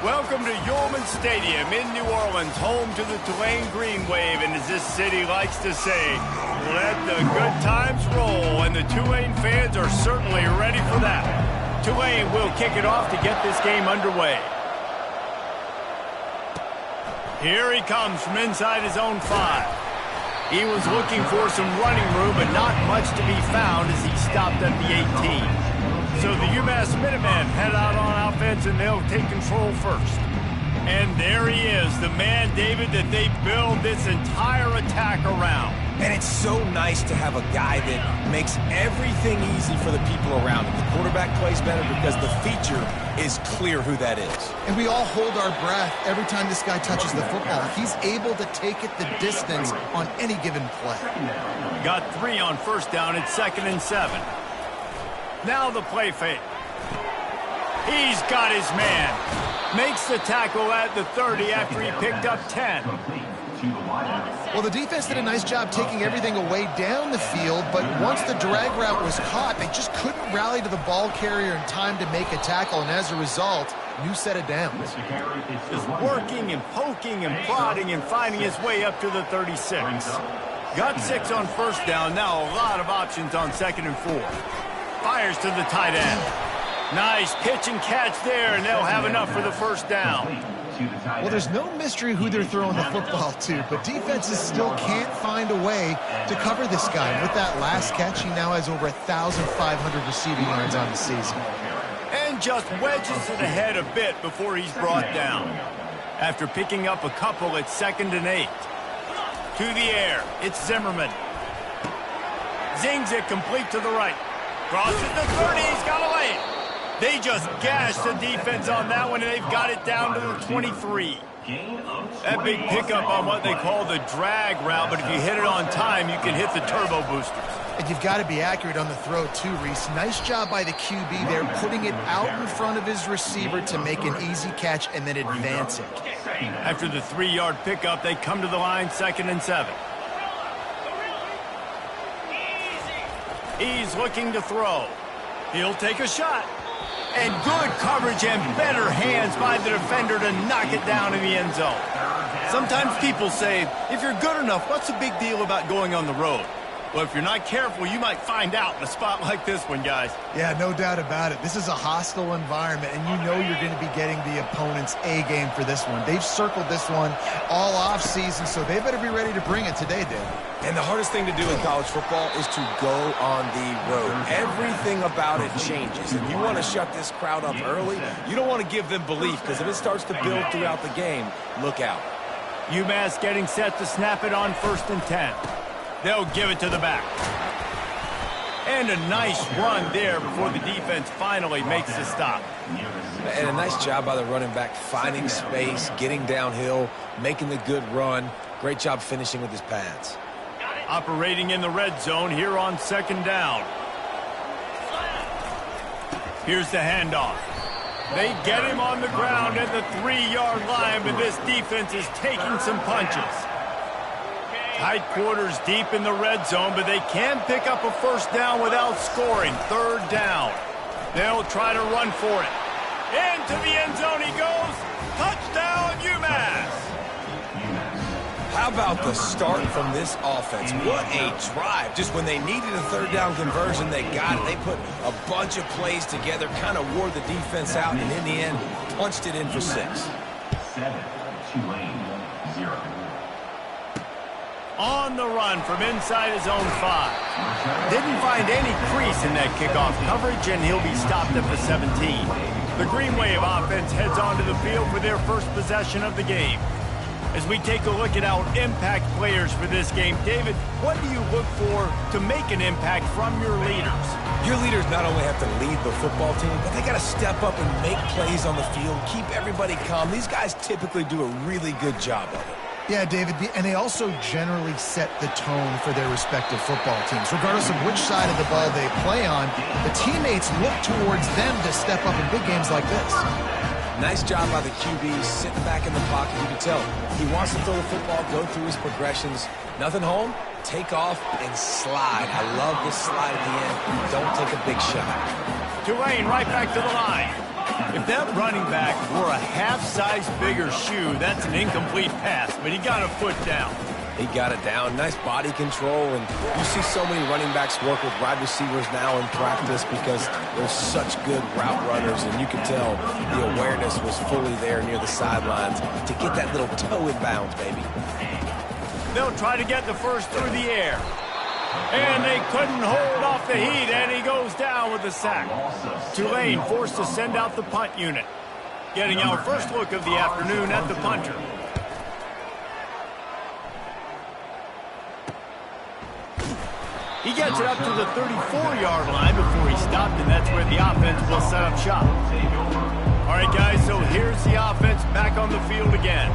Welcome to Yulman Stadium in New Orleans, home to the Tulane Green Wave, and as this city likes to say, let the good times roll, and the Tulane fans are certainly ready for that. Tulane will kick it off to get this game underway. Here he comes from inside his own 5. He was looking for some running room, but not much to be found as he stopped at the 18. So the UMass Minutemen head out on offense, and they'll take control first. And there he is, the man, David, that they build this entire attack around. And it's so nice to have a guy that makes everything easy for the people around him. The quarterback plays better because the feature is clear who that is. And we all hold our breath every time this guy touches the football. He's able to take it the distance on any given play. Got 3 on first down. It's 2nd and 7. Now the play fake. He's got his man. Makes the tackle at the 30 after he picked up 10. Well, the defense did a nice job taking everything away down the field, but once the drag route was caught, they just couldn't rally to the ball carrier in time to make a tackle, and as a result, new set of downs. Just working and poking and prodding and finding his way up to the 36. Got 6 on first down. Now a lot of options on 2nd and 4. Fires to the tight end. Nice pitch and catch there, and they'll have enough for the first down. Well, there's no mystery who they're throwing the football to, but defenses still can't find a way to cover this guy. And with that last catch, he now has over 1,500 receiving yards on the season. And just wedges it ahead a bit before he's brought down. After picking up a couple, it's 2nd and 8. To the air, it's Zimmerman. Zings it complete to the right. Crosses the 30, he's got a lane. They just gashed the defense on that one, and they've got it down to the 23. That big pickup on what they call the drag route, but if you hit it on time, you can hit the turbo boosters. And you've got to be accurate on the throw, too, Reese. Nice job by the QB there, putting it out in front of his receiver to make an easy catch and then advance it. After the 3-yard pickup, they come to the line, 2nd and 7. He's looking to throw. He'll take a shot. And good coverage and better hands by the defender to knock it down in the end zone. Sometimes people say, if you're good enough, what's the big deal about going on the road? Well, if you're not careful, you might find out in a spot like this one, guys. Yeah, no doubt about it. This is a hostile environment, and you know you're going to be getting the opponent's A-game for this one. They've circled this one all off-season, so they better be ready to bring it today, Dave. And the hardest thing to do in college football is to go on the road. Everything about it changes. If you want to shut this crowd up early, you don't want to give them belief, because if it starts to build throughout the game, look out. UMass getting set to snap it on 1st and 10. They'll give it to the back. And a nice run there before the defense finally makes the stop. And a nice job by the running back, finding space, getting downhill, making the good run. Great job finishing with his pads. Operating in the red zone here on 2nd down. Here's the handoff. They get him on the ground at the 3-yard line, but this defense is taking some punches. Tight quarters deep in the red zone, but they can pick up a first down without scoring. 3rd down. They'll try to run for it. Into the end zone he goes. Touchdown, UMass. How about the start from this offense? What a drive. Just when they needed a 3rd down conversion, they got it. They put a bunch of plays together, kind of wore the defense out, and in the end, punched it in for 6. 7, Tulane, 0. On the run from inside his own 5. Didn't find any crease in that kickoff coverage, and he'll be stopped at the 17. The Green Wave offense heads onto the field for their first possession of the game. As we take a look at our impact players for this game, David, what do you look for to make an impact from your leaders? Your leaders not only have to lead the football team, but they got to step up and make plays on the field, keep everybody calm. These guys typically do a really good job of it. Yeah, David, and they also generally set the tone for their respective football teams. Regardless of which side of the ball they play on, the teammates look towards them to step up in big games like this. Nice job by the QB, sitting back in the pocket. You can tell he wants to throw the football, go through his progressions. Nothing home, take off, and slide. I love this slide at the end. Don't take a big shot. Tulane right back to the line. If that running back wore a half-size bigger shoe, that's an incomplete pass, but he got a foot down. He got it down. Nice body control. And you see so many running backs work with wide receivers now in practice because they're such good route runners. And you can tell the awareness was fully there near the sidelines to get that little toe in bounds, baby. They'll try to get the first through the air. And they couldn't hold off the heat, and he goes down with a sack. Tulane forced to send out the punt unit. Getting our first look of the afternoon at the punter. He gets it up to the 34-yard line before he stopped, and that's where the offense will set up shop. All right, guys, so here's the offense back on the field again.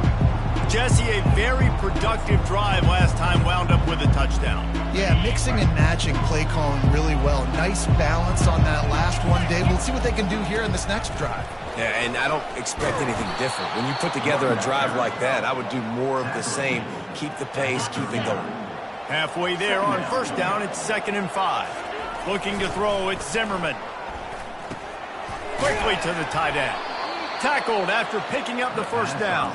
Jesse, a very productive drive last time wound up with a touchdown. Yeah, mixing and matching play calling really well. Nice balance on that last one, Dave. We'll see what they can do here in this next drive. Yeah, and I don't expect anything different. When you put together a drive like that, I would do more of the same. Keep the pace, keep it going. Halfway there on first down, it's 2nd and 5. Looking to throw, it's Zimmerman. Quickly to the tight end. Tackled after picking up the first down.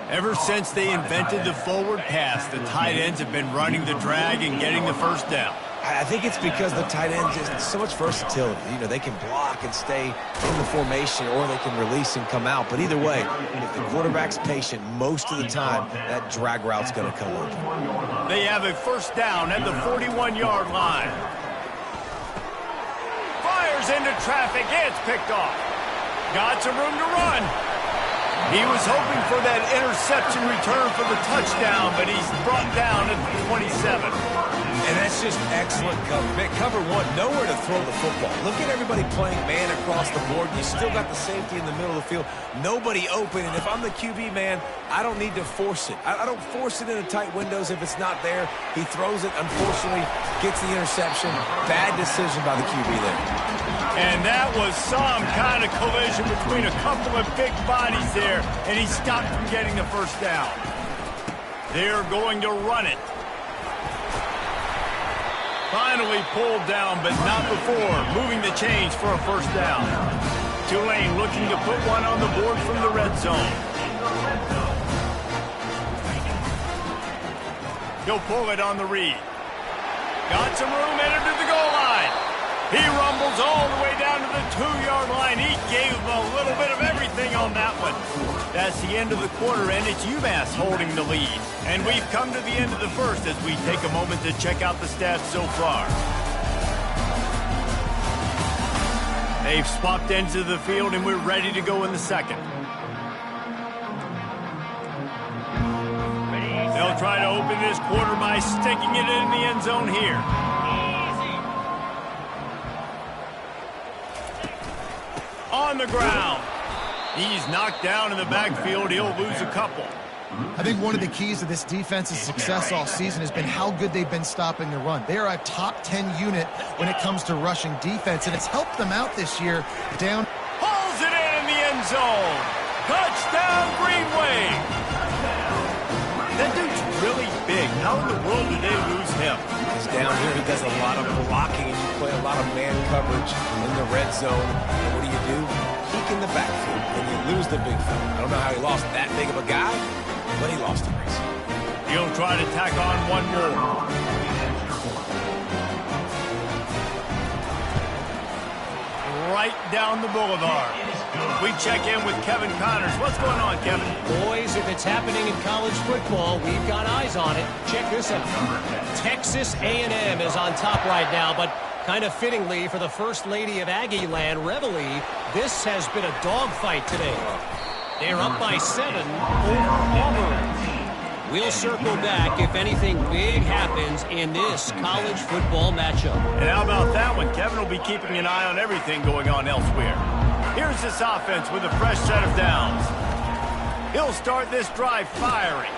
Ever since they invented the forward pass, the tight ends have been running the drag and getting the first down. I think it's because the tight end just so much versatility. You know, they can block and stay in the formation, or they can release and come out. But either way, if the quarterback's patient most of the time, that drag route's going to come up. They have a first down at the 41-yard line. Fires into traffic. It's picked off. Got some room to run. He was hoping for that interception return for the touchdown, but he's brought down at the 27. And that's just excellent cover. Cover one, nowhere to throw the football. Look at everybody playing man across the board. You still got the safety in the middle of the field. Nobody open. And if I'm the QB, man, I don't need to force it. I don't force it into tight windows if it's not there. He throws it, unfortunately, gets the interception. Bad decision by the QB there. And that was some kind of collision between a couple of big bodies there, and he stopped from getting the first down. They're going to run it. Finally pulled down, but not before moving the chains for a first down. Tulane looking to put one on the board from the red zone. He'll pull it on the read. Got some room, entered to the goal line. He rumbles all the way down to the 2-yard line. He gave him a little bit of everything on that one. That's the end of the quarter, and it's UMass holding the lead. And we've come to the end of the first as we take a moment to check out the stats so far. They've swapped ends of the field, and we're ready to go in the second. They'll try to open this quarter by sticking it in the end zone here. On the ground. He's knocked down in the backfield. He'll lose a couple. I think one of the keys to this defense's success all season has been how good they've been stopping the run. They are a top 10 unit when it comes to rushing defense, and it's helped them out this year. Down. Pulls it in the end zone. Touchdown, Green Wave. That dude's really big. How in the world did they lose him? He's down here. He does a lot of blocking, and you play a lot of man coverage in the red zone. And what do? Peek in the backfield, and you lose the big fella. I don't know how he lost that big of a guy, but he lost him. He'll try to tack on one more. Right down the boulevard. We check in with Kevin Connors. What's going on, Kevin? Boys, if it's happening in college football, we've got eyes on it. Check this out. Texas A&M is on top right now, but kind of fittingly for the First Lady of Aggie Land, Reveille, this has been a dogfight today. They're up by 7 over Auburn. We'll circle back if anything big happens in this college football matchup. And how about that one? Kevin will be keeping an eye on everything going on elsewhere. Here's this offense with a fresh set of downs. He'll start this drive firing.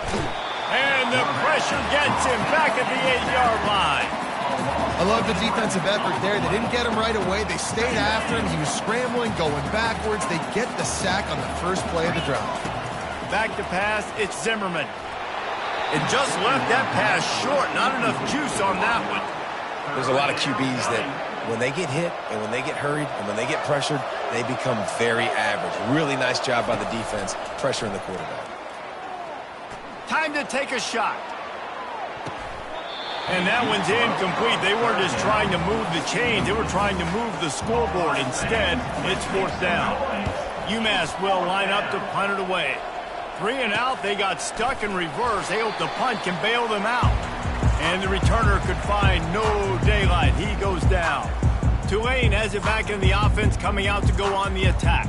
And the pressure gets him back at the 8-yard line. I love the defensive effort there. They didn't get him right away. They stayed after him. He was scrambling, going backwards. They get the sack on the first play of the drive. Back to pass, it's Zimmerman. It just left that pass short. Not enough juice on that one. There's a lot of QBs that when they get hit and when they get hurried and when they get pressured, they become very average. Really nice job by the defense, pressuring the quarterback. Time to take a shot. And that one's incomplete. They weren't just trying to move the chains. They were trying to move the scoreboard. Instead, it's fourth down. UMass will line up to punt it away. 3 and out. They got stuck in reverse. They hope the punt can bail them out. And the returner could find no daylight. He goes down. Tulane has it back in the offense, coming out to go on the attack.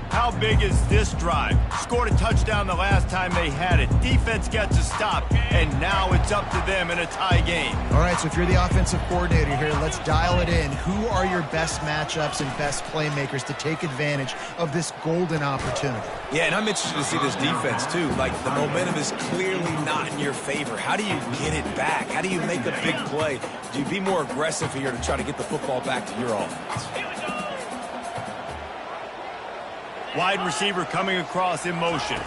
How big is this drive? Scored a touchdown the last time they had it. Defense gets a stop, and now it's up to them in a tie game. All right, so if you're the offensive coordinator here, let's dial it in. Who are your best matchups and best playmakers to take advantage of this golden opportunity? Yeah, and I'm interested to see this defense, too. Like, the momentum is clearly not in your favor. How do you get it back? How do you make a big play? Do you be more aggressive here to try to get the football back to your offense? Wide receiver coming across in motion.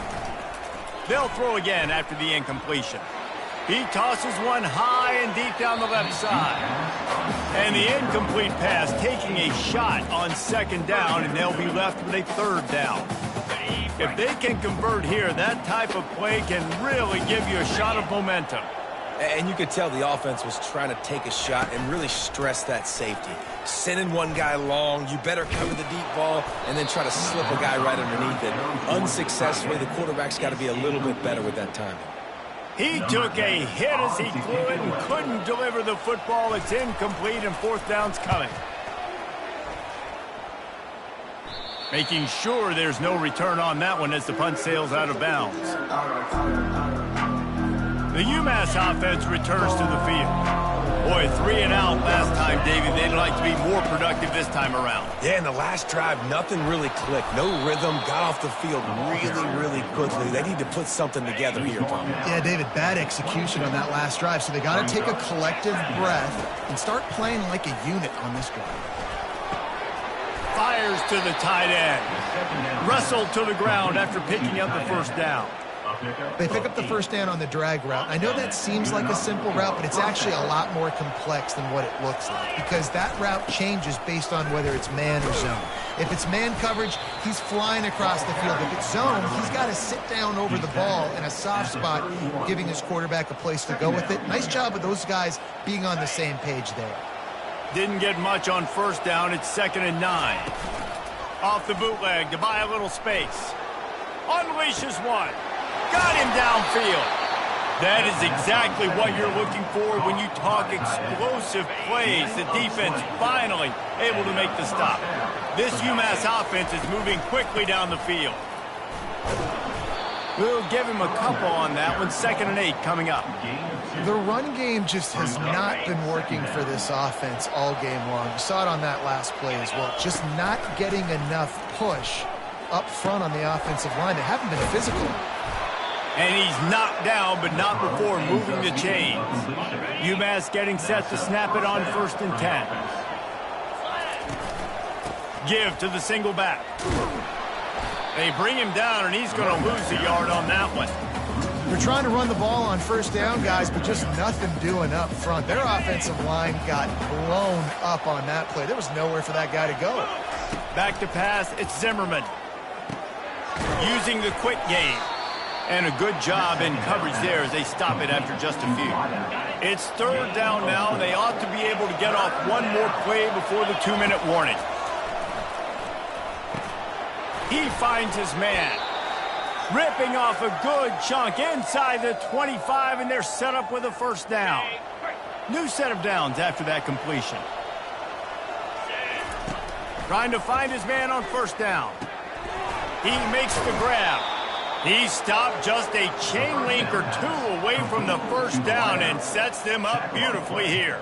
They'll throw again after the incompletion. He tosses one high and deep down the left side. And the incomplete pass taking a shot on second down, and they'll be left with a third down. If they can convert here, that type of play can really give you a shot of momentum. And you could tell the offense was trying to take a shot and really stress that safety. Sending one guy long, you better cover the deep ball, and then try to slip a guy right underneath it. Unsuccessfully, the quarterback's got to be a little bit better with that timing. He took a hit as he threw it and couldn't deliver the football. It's incomplete, and fourth down's coming. Making sure there's no return on that one as the punt sails out of bounds. The UMass offense returns to the field. Boy, 3 and out last time, Davey. They'd like to be more productive this time around. Yeah, in the last drive, nothing really clicked. No rhythm, got off the field really quickly. They need to put something together here, Tom. Yeah, David, bad execution on that last drive, so they got to take a collective breath and start playing like a unit on this drive. Fires to the tight end. Wrestled to the ground after picking up the first down. They pick up the first down on the drag route. I know that seems like a simple route, but it's actually a lot more complex than what it looks like, because that route changes based on whether it's man or zone. If it's man coverage, he's flying across the field. If it's zone, he's got to sit down over the ball in a soft spot, giving his quarterback a place to go with it. Nice job of those guys being on the same page there. Didn't get much on first down. It's 2nd and 9. Off the bootleg to buy a little space. Unleashes one. Got him downfield. That is exactly what you're looking for when you talk explosive plays. The defense finally able to make the stop. This UMass offense is moving quickly down the field. We'll give him a couple on that one. 2nd and 8 coming up. The run game just has not been working for this offense all game long. You saw it on that last play as well. Just not getting enough push up front on the offensive line. They haven't been physical. And he's knocked down, but not before moving the chains. UMass getting set to snap it on 1st and 10. Give to the single back. They bring him down, and he's going to lose a yard on that one. They're trying to run the ball on first down, guys, but just nothing doing up front. Their offensive line got blown up on that play. There was nowhere for that guy to go. Back to pass, it's Zimmerman. Using the quick game. And a good job in coverage there as they stop it after just a few. It's 3rd down now. They ought to be able to get off one more play before the 2-minute warning. He finds his man. Ripping off a good chunk inside the 25, and they're set up with a first down. New set of downs after that completion. Trying to find his man on first down. He makes the grab. He stopped just a chain link or two away from the first down and sets them up beautifully here.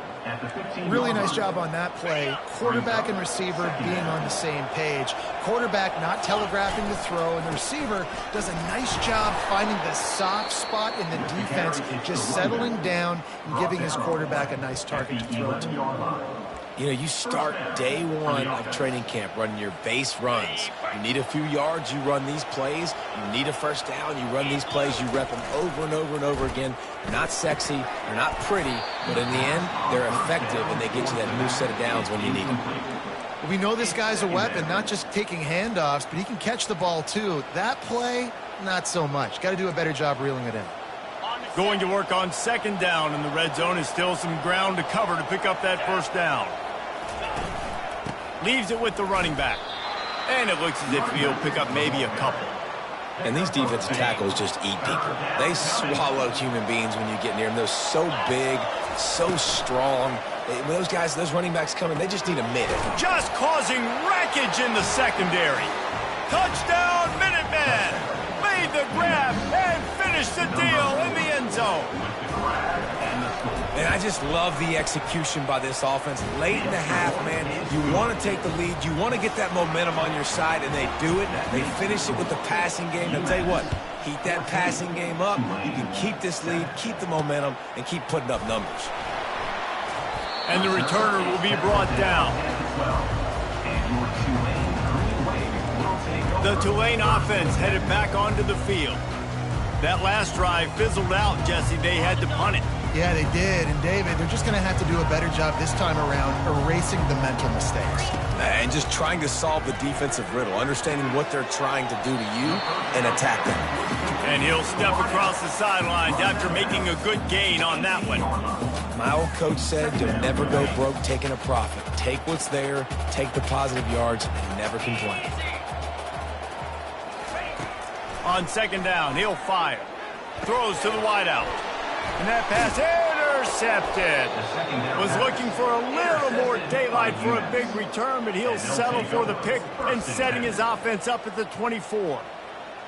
Really nice job on that play. Quarterback and receiver being on the same page. Quarterback not telegraphing the throw, and the receiver does a nice job finding the soft spot in the defense, just settling down and giving his quarterback a nice target to throw to. You know, you start day one of training camp running your base runs. You need a few yards, you run these plays. You need a first down, you run these plays. You rep them over and over and over again. They're not sexy, they're not pretty, but in the end, they're effective, and they get you that new set of downs when you need them. We know this guy's a weapon, not just taking handoffs, but he can catch the ball too. That play, not so much. Got to do a better job reeling it in. Going to work on second down in the red zone is still some ground to cover to pick up that first down. Leaves it with the running back. And it looks as if he'll pick up maybe a couple. And these defensive tackles just eat people. They swallow human beings when you get near them. They're so big, so strong. When those guys, those running backs come in, they just need a minute. Just causing wreckage in the secondary. Touchdown, Minutemen! Made the grab and finished the deal in the end zone. And I just love the execution by this offense. Late in the half, man, you want to take the lead. You want to get that momentum on your side, and they do it. They finish it with the passing game. I'll tell you what, keep that passing game up. You can keep this lead, keep the momentum, and keep putting up numbers. And the returner will be brought down. The Tulane offense headed back onto the field. That last drive fizzled out, Jesse. They had to punt it. Yeah, they did. And, David, they're just going to have to do a better job this time around erasing the mental mistakes. And just trying to solve the defensive riddle, understanding what they're trying to do to you and attack them. And he'll step across the sidelines after making a good gain on that one. My old coach said you'll never go broke taking a profit. Take what's there, take the positive yards, and never complain. On second down, he'll fire. Throws to the wideout. And that pass intercepted. Was looking for a little more daylight for a big return, but he'll settle for the pick and setting his offense up at the 24.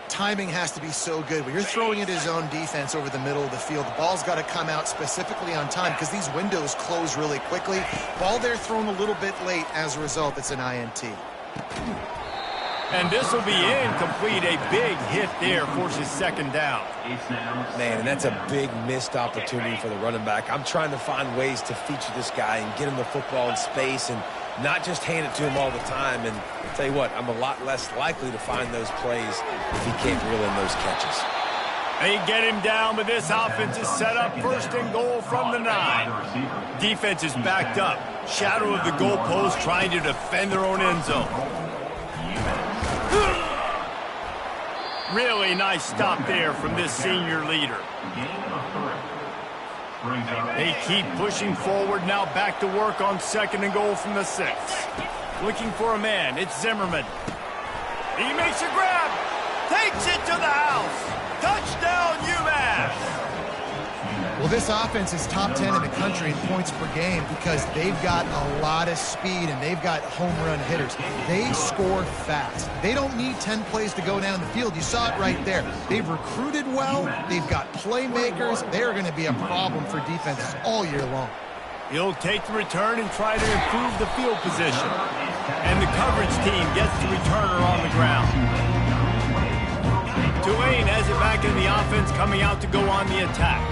Timing has to be so good. When you're throwing at his own defense over the middle of the field, the ball's got to come out specifically on time because these windows close really quickly. Ball there thrown a little bit late. As a result, it's an INT. And this will be incomplete. A big hit there forces second down. Man, and that's a big missed opportunity for the running back. I'm trying to find ways to feature this guy and get him the football in space and not just hand it to him all the time. And I'll tell you what, I'm a lot less likely to find those plays if he can't reel in those catches. They get him down, but this offense is set up first and goal from the 9. Defense is backed up. Shadow of the goalpost trying to defend their own end zone. Really nice stop there from this senior leader. They keep pushing forward, now back to work on second and goal from the 6. Looking for a man, it's Zimmerman. He makes a grab, takes it to the house. Touchdown, UMass! Well, this offense is top 10 in the country in points per game because they've got a lot of speed and they've got home run hitters. They score fast. They don't need 10 plays to go down the field. You saw it right there. They've recruited well. They've got playmakers. They're going to be a problem for defenses all year long. He'll take the return and try to improve the field position. And the coverage team gets the returner on the ground. Tulane has it back in the offense, coming out to go on the attack.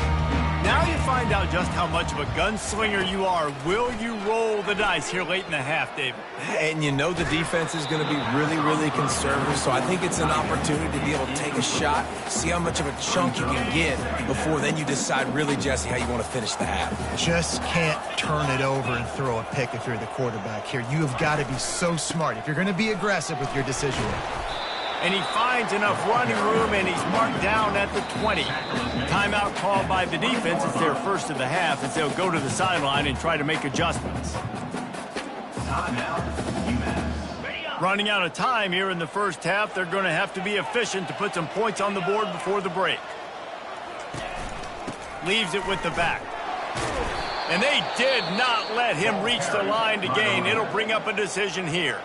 Now you find out just how much of a gunslinger you are. Will you roll the dice here late in the half, David? And you know the defense is going to be really, really conservative, so I think it's an opportunity to be able to take a shot, see how much of a chunk you can get before then you decide really, Jesse, how you want to finish the half. Just can't turn it over and throw a pick if you're the quarterback here. You have got to be so smart if you're going to be aggressive with your decision making. And he finds enough running room, and he's marked down at the 20. Timeout called by the defense. It's their first of the half as they'll go to the sideline and try to make adjustments. Running out of time here in the first half. They're going to have to be efficient to put some points on the board before the break. Leaves it with the back. And they did not let him reach the line to gain. It'll bring up a decision here.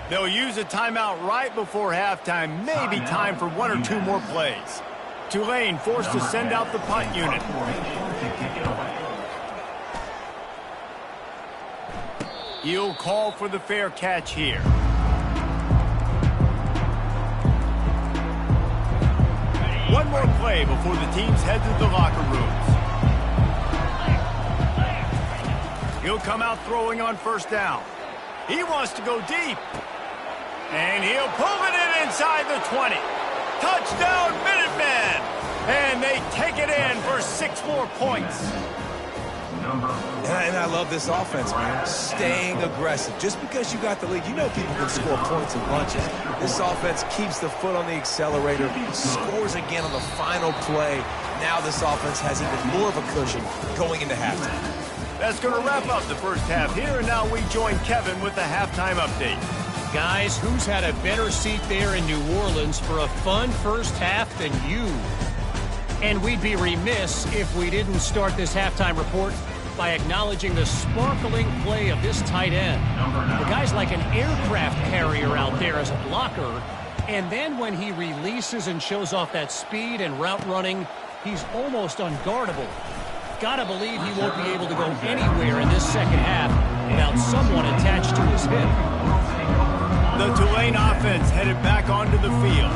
They'll use a timeout right before halftime. Maybe time for 1 or 2 more plays. Tulane forced to send out the punt unit. He'll call for the fair catch here. One more play before the teams head to the locker rooms. He'll come out throwing on first down. He wants to go deep. And he'll pull it in inside the 20. Touchdown, Minutemen! And they take it in for 6 more points. And I love this offense, man. Staying aggressive. Just because you got the lead, you know people can score points in bunches. This offense keeps the foot on the accelerator, scores again on the final play. Now this offense has even more of a cushion going into halftime. That's going to wrap up the first half here, and now we join Kevin with the halftime update. Guys, who's had a better seat there in New Orleans for a fun first half than you? And we'd be remiss if we didn't start this halftime report by acknowledging the sparkling play of this tight end. The guy's like an aircraft carrier out there as a blocker, and then when he releases and shows off that speed and route running, he's almost unguardable. Gotta believe he won't be able to go anywhere in this second half without someone attached to his hip. The Tulane offense headed back onto the field.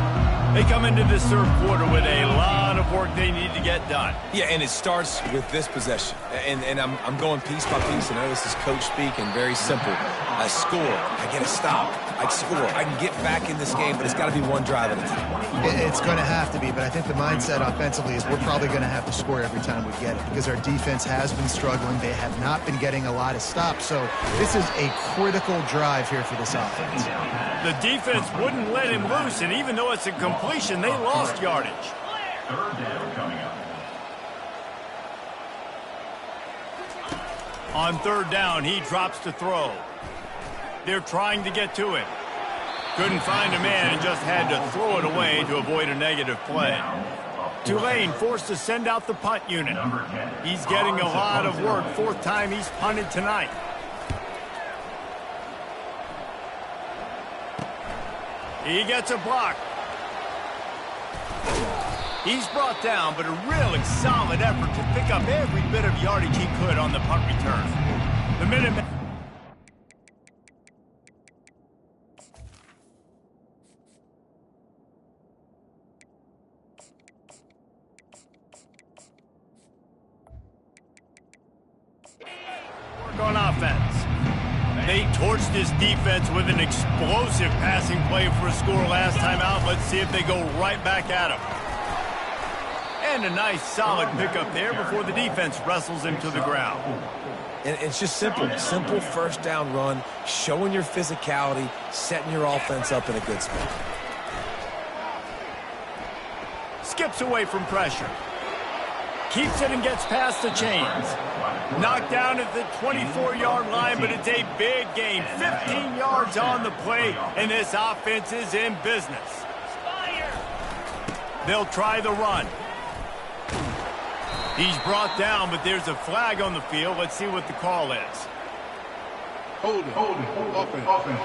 They come into this third quarter with a lot of work they need to get done. Yeah, and it starts with this possession. And I'm going piece by piece. I know this is coach speak and very simple. I score. I get a stop. I score. I can get back in this game, but it's got to be one drive at a time. It's going to have to be, but I think the mindset offensively is we're probably going to have to score every time we get it because our defense has been struggling. They have not been getting a lot of stops, so this is a critical drive here for this offense. The defense wouldn't let him loose, and even though it's a completion, they lost yardage. Third down coming up. On third down, he drops to throw. They're trying to get to it. Couldn't find a man and just had to throw it away to avoid a negative play. Tulane forced to send out the punt unit. He's getting a lot of work. Fourth time he's punted tonight. He gets a block. He's brought down, but a really solid effort to pick up every bit of yardage he could on the punt return. The Minutemen. Work on offense. They torched this defense with an explosive passing play for a score last time out. Let's see if they go right back at him. And a nice solid pickup there before the defense wrestles him to the ground. And it's just simple first down run, showing your physicality, setting your offense up in a good spot. Skips away from pressure. Keeps it and gets past the chains. Knocked down at the 24-yard line, but it's a big gain. 15 yards on the play, and this offense is in business. They'll try the run. He's brought down, but there's a flag on the field. Let's see what the call is. Hold it. Offense.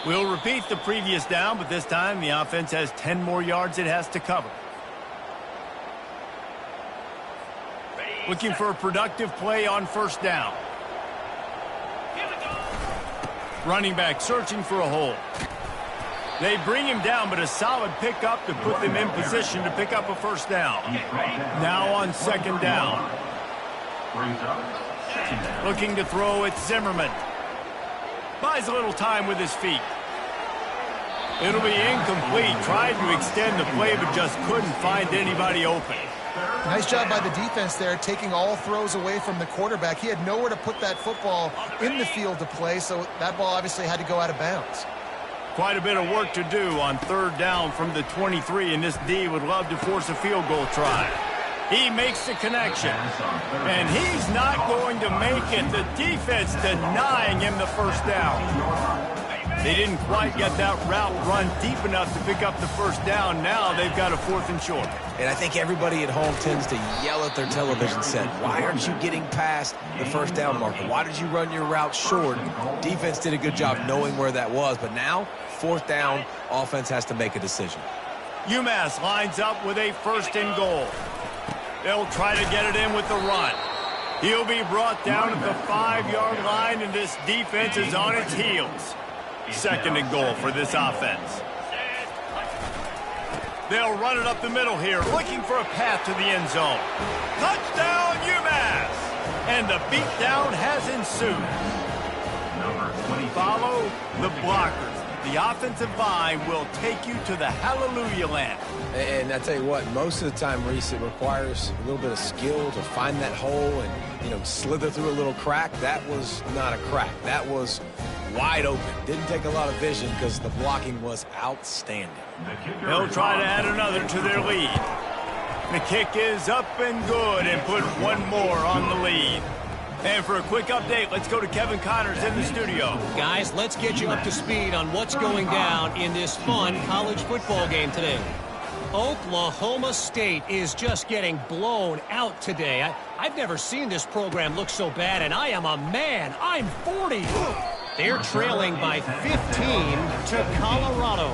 We'll repeat the previous down, but this time the offense has 10 more yards it has to cover. Looking for a productive play on first down. Running back searching for a hole. They bring him down, but a solid pickup to put them in position to pick up a first down. Now on second down. Looking to throw, it's Zimmerman. Buys a little time with his feet. It'll be incomplete. Tried to extend the play, but just couldn't find anybody open. Nice job by the defense there, taking all throws away from the quarterback. He had nowhere to put that football in the field to play, so that ball obviously had to go out of bounds. Quite a bit of work to do on third down from the 23, and this D would love to force a field goal try. He makes the connection, and he's not going to make it. The defense denying him the first down. They didn't quite get that route run deep enough to pick up the first down. Now they've got a fourth and short. And I think everybody at home tends to yell at their television set, why aren't you getting past the first down marker? Why did you run your route short? Defense did a good job knowing where that was, but now, fourth down, offense has to make a decision. UMass lines up with a first and goal. They'll try to get it in with the run. He'll be brought down at the 5-yard line, and this defense is on its heels. Second and goal for this offense. They'll run it up the middle here, looking for a path to the end zone. Touchdown, UMass! And the beatdown has ensued. Follow the blockers. the offensive line will take you to the hallelujah land. And I tell you what, most of the time, Reese, it requires a little bit of skill to find that hole and, slither through a little crack. That was not a crack. That was wide open. Didn't take a lot of vision because the blocking was outstanding. They'll try to add another to their lead. The kick is up and good and put one more on the lead. And for a quick update, let's go to Kevin Connors in the studio. Guys, let's get you up to speed on what's going down in this fun college football game today. Oklahoma State is just getting blown out today. I've never seen this program look so bad, and I am a man. I'm 40. They're trailing by 15 to Colorado.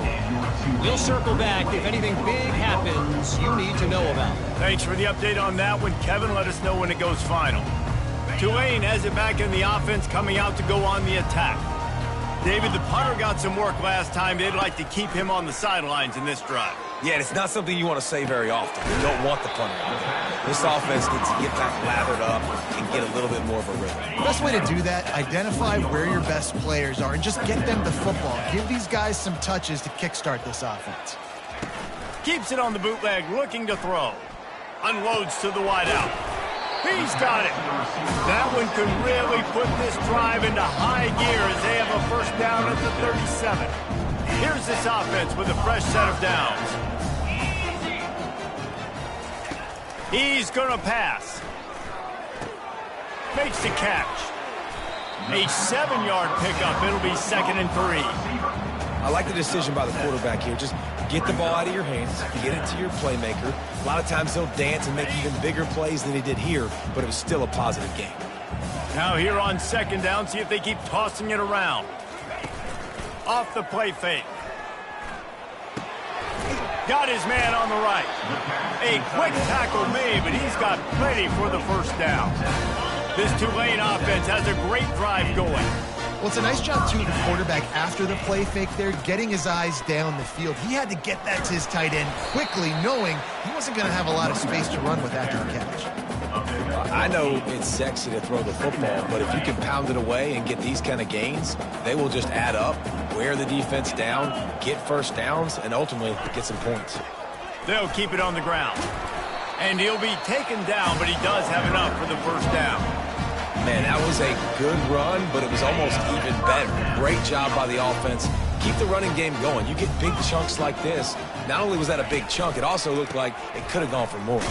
We'll circle back if anything big happens you need to know about. Thanks for the update on that one, Kevin. Let us know when it goes final. Tulane has it back in the offense, coming out to go on the attack. David, the punter got some work last time. They'd like to keep him on the sidelines in this drive. Yeah, and it's not something you want to say very often. You don't want the punter out there. This offense needs to get back lathered up and get a little bit more of a rhythm. The best way to do that, identify where your best players are and just get them the football. Give these guys some touches to kickstart this offense. Keeps it on the bootleg, looking to throw. Unloads to the wideout. He's got it. That one could really put this drive into high gear as they have a first down at the 37. Here's this offense with a fresh set of downs. He's going to pass. Makes the catch. A 7-yard pickup. It'll be 2nd and 3. I like the decision by the quarterback here. Just get the ball out of your hands, get it to your playmaker. A lot of times he'll dance and make even bigger plays than he did here, but it was still a positive game. Now here on 2nd down, see if they keep tossing it around. Off the play fake. Got his man on the right. A quick tackle made, but he's got plenty for the first down. This Tulane offense has a great drive going. Well, it's a nice job, too, the quarterback, after the play fake there, getting his eyes down the field. He had to get that to his tight end quickly, knowing he wasn't going to have a lot of space to run with after the catch. I know it's sexy to throw the football, but if you can pound it away and get these kind of gains, they will just add up, wear the defense down, get first downs, and ultimately get some points. They'll keep it on the ground. And he'll be taken down, but he does have enough for the first down. Man, that was a good run, but it was almost even better. Great job by the offense. Keep the running game going. You get big chunks like this. Not only was that a big chunk, it also looked like it could have gone for more.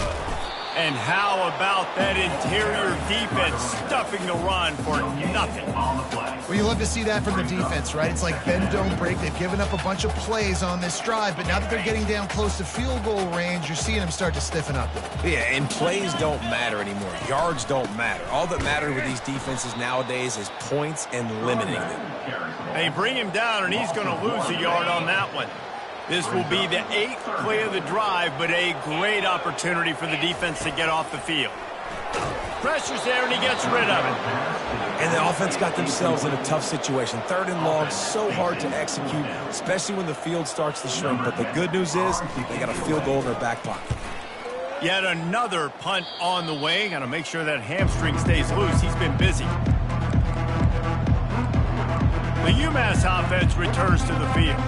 And how about that interior defense stuffing the run for nothing? Well, you love to see that from the defense, right? It's like bend, don't break. They've given up a bunch of plays on this drive, but now that they're getting down close to field goal range, you're seeing them start to stiffen up. Yeah, and plays don't matter anymore. Yards don't matter. All that matters with these defenses nowadays is points and limiting them. They bring him down, and he's going to lose a yard on that one. This will be the 8th play of the drive, but a great opportunity for the defense to get off the field. Pressure's there, and he gets rid of it. And the offense got themselves in a tough situation. 3rd and long, so hard to execute, especially when the field starts to shrink. But the good news is they got a field goal in their back pocket. Yet another punt on the way. Got to make sure that hamstring stays loose. He's been busy. The UMass offense returns to the field.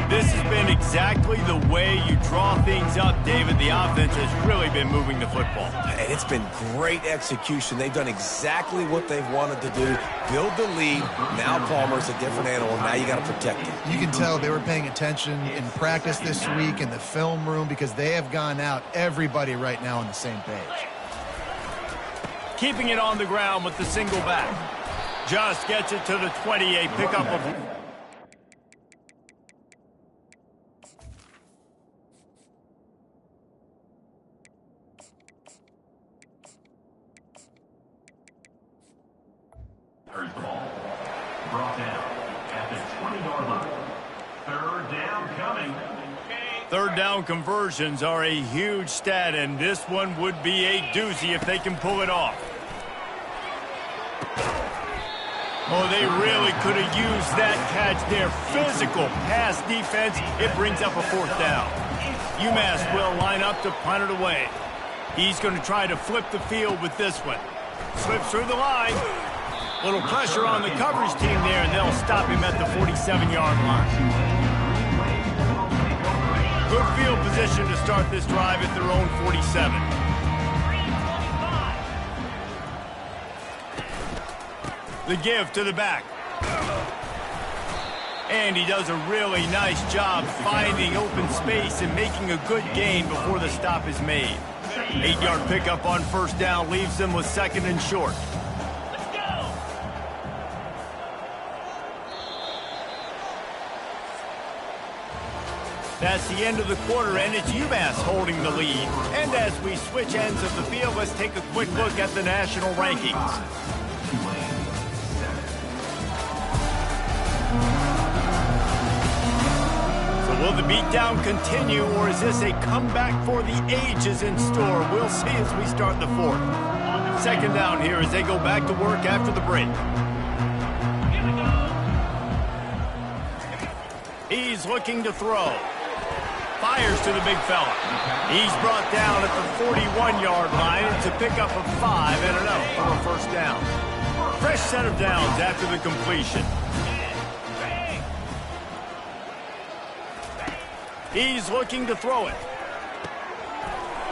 This has been exactly the way you draw things up, David. The offense has really been moving the football. And it's been great execution. They've done exactly what they've wanted to do. Build the lead. Now Palmer's a different animal. Now you got to protect him. You can tell they were paying attention in practice this week in the film room because they have gone out, everybody right now on the same page. Keeping it on the ground with the single back. Just gets it to the 28. Pickup of... There's the ball. Brought down at the 20-yard line. 3rd down coming. 3rd down conversions are a huge stat, and this one would be a doozy if they can pull it off. Oh, they really could have used that catch there. Physical pass defense. It brings up a 4th down. UMass will line up to punt it away. He's going to try to flip the field with this one. Slips through the line. Little pressure on the coverage team there, and they'll stop him at the 47-yard line. Good field position to start this drive at their own 47. The give to the back. And he does a really nice job finding open space and making a good gain before the stop is made. 8-yard pickup on first down leaves them with 2nd and short. That's the end of the quarter, and it's UMass holding the lead. And as we switch ends of the field, let's take a quick look at the national rankings. Will the beatdown continue, or is this a comeback for the ages in store? We'll see as we start the 4th. 2nd down here as they go back to work after the break. He's looking to throw. Fires to the big fella. He's brought down at the 41-yard line. It's a pickup of 5 and enough for a first down. Fresh set of downs after the completion. He's looking to throw it.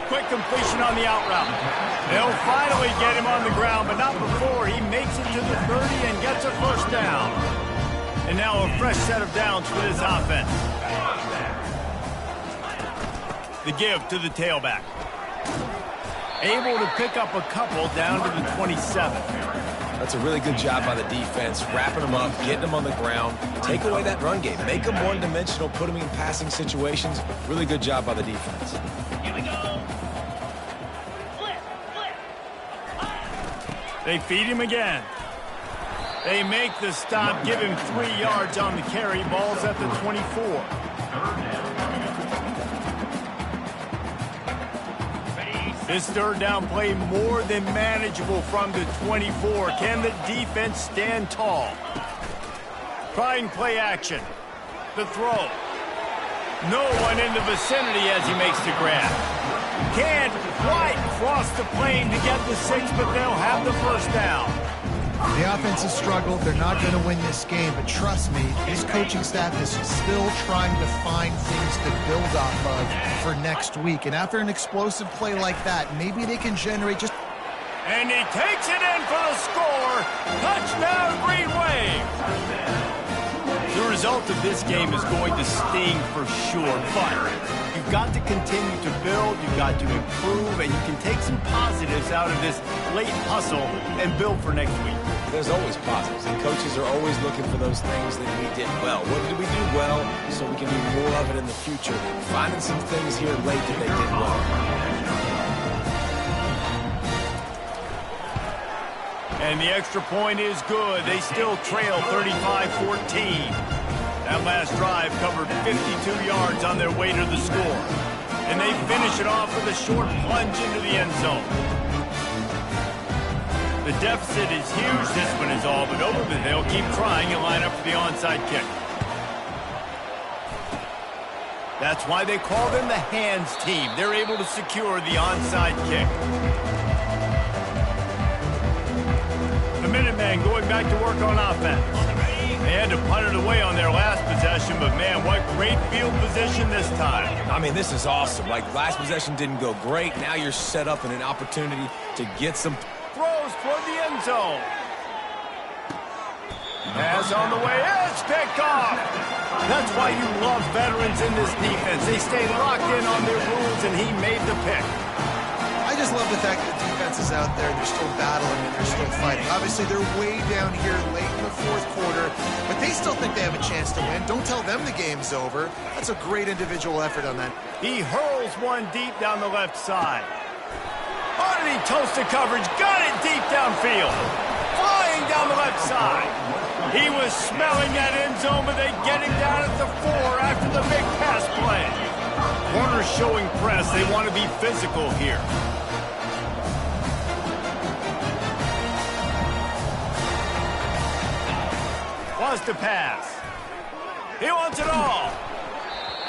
Quick completion on the out route. They'll finally get him on the ground, but not before he makes it to the 30 and gets a first down. And now a fresh set of downs for this offense. The give to the tailback. Able to pick up a couple down to the 27. That's a really good job by the defense, wrapping them up, getting them on the ground. Take away that run game. Make them one-dimensional, put them in passing situations. Really good job by the defense. Here we go. They feed him again. They make the stop, give him 3 yards on the carry. Ball's at the 24. This 3rd down play more than manageable from the 24. Can the defense stand tall? Trying play action. The throw. No one in the vicinity as he makes the grab. Can't quite cross the plane to get the 6, but they'll have the first down. The offense has struggled. They're not going to win this game, but trust me, this coaching staff is still trying to find things to build off of for next week. And after an explosive play like that, maybe they can generate just... And he takes it in for the score. Touchdown, Green Wave. The result of this game is going to sting for sure, but you've got to continue to build, you've got to improve, and you can take some positives out of this late hustle and build for next week. There's always positives, and coaches are always looking for those things that we did well. What did we do well so we can do more of it in the future? Finding some things here late that they did well. And the extra point is good. They still trail 35-14. That last drive covered 52 yards on their way to the score. And they finish it off with a short plunge into the end zone. The deficit is huge. This one is all but over, but they'll keep trying and line up for the onside kick. That's why they call them the hands team. They're able to secure the onside kick. The Minutemen going back to work on offense. They had to punt it away on their last possession, but man, what great field position this time. I mean, this is awesome. Like, last possession didn't go great. Now you're set up in an opportunity to get some... Throws toward the end zone. Pass on the way. It's picked off. That's why you love veterans in this defense. They stay locked in on their rules, and he made the pick. I just love the fact that the defense is out there and they're still battling and they're still fighting. Obviously, they're way down here late in the 4th quarter, but they still think they have a chance to win. Don't tell them the game's over. That's a great individual effort on that. He hurls one deep down the left side. Oh, did he toast the coverage? Got it deep downfield. Flying down the left side. He was smelling that end zone, but they get him down at the 4 after the big pass play. Corners showing press. They want to be physical here. Wants to pass. He wants it all.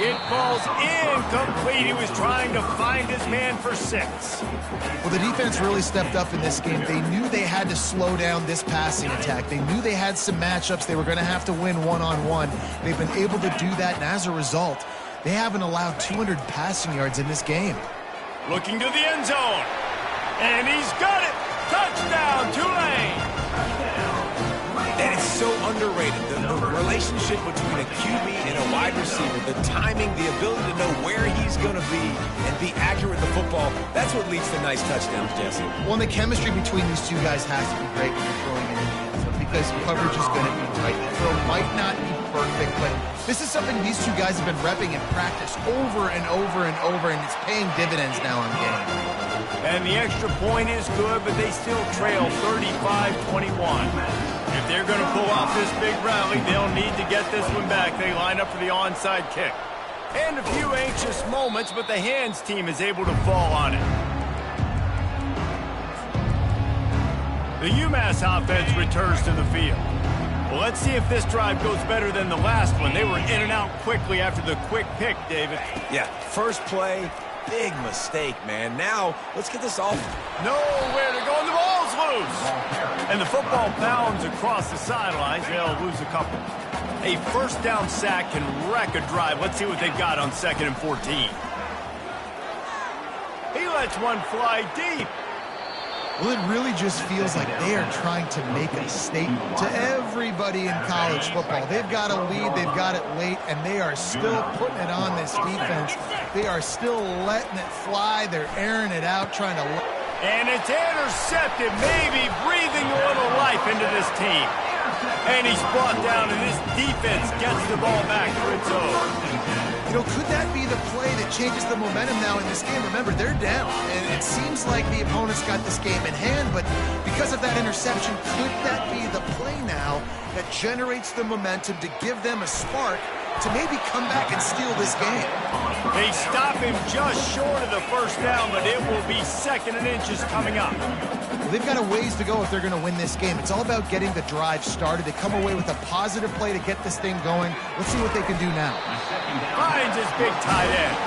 It falls incomplete. He was trying to find his man for 6. Well, the defense really stepped up in this game. They knew they had to slow down this passing attack. They knew they had some matchups they were going to have to win one-on-one. They've been able to do that, and as a result, they haven't allowed 200 passing yards in this game. Looking to the end zone. And he's got it. Touchdown, Tulane. And it's so underrated. The relationship between a QB and a wide receiver, the timing, the ability to know where he's going to be and be accurate with the football, that's what leads to nice touchdowns, Jesse. Well, and the chemistry between these two guys has to be great when you're throwing in the end zone because coverage is going to be tight. The throw might not be perfect, but this is something these two guys have been repping in practice over and over and over, and it's paying dividends now on game. And the extra point is good, but they still trail 35-21. If they're going to pull off this big rally, they'll need to get this one back. They line up for the onside kick. And a few anxious moments, but the hands team is able to fall on it. The UMass offense returns to the field. Well, let's see if this drive goes better than the last one. They were in and out quickly after the quick pick, David. Yeah, first play, big mistake, man. Now, let's get this off. Nowhere to go, and the ball's loose. And the football bounds across the sidelines. They'll lose a couple. A first down sack can wreck a drive. Let's see what they've got on 2nd and 14. He lets one fly deep. Well, it really just feels like they are trying to make a statement to everybody in college football. They've got a lead, they've got it late, and they are still putting it on this defense. They are still letting it fly. They're airing it out, trying to... And it's intercepted, maybe breathing a little life into this team. And he's brought down, and this defense gets the ball back to its own. You know, could that be the play that changes the momentum now in this game? Remember, they're down, and it seems like the opponent's got this game in hand, but because of that interception, could that be the play now that generates the momentum to give them a spark to maybe come back and steal this game? They stop him just short of the first down, but it will be 2nd and inches coming up. Well, they've got a ways to go if they're going to win this game. It's all about getting the drive started. They come away with a positive play to get this thing going. Let's see what they can do now. Finds his big tight end.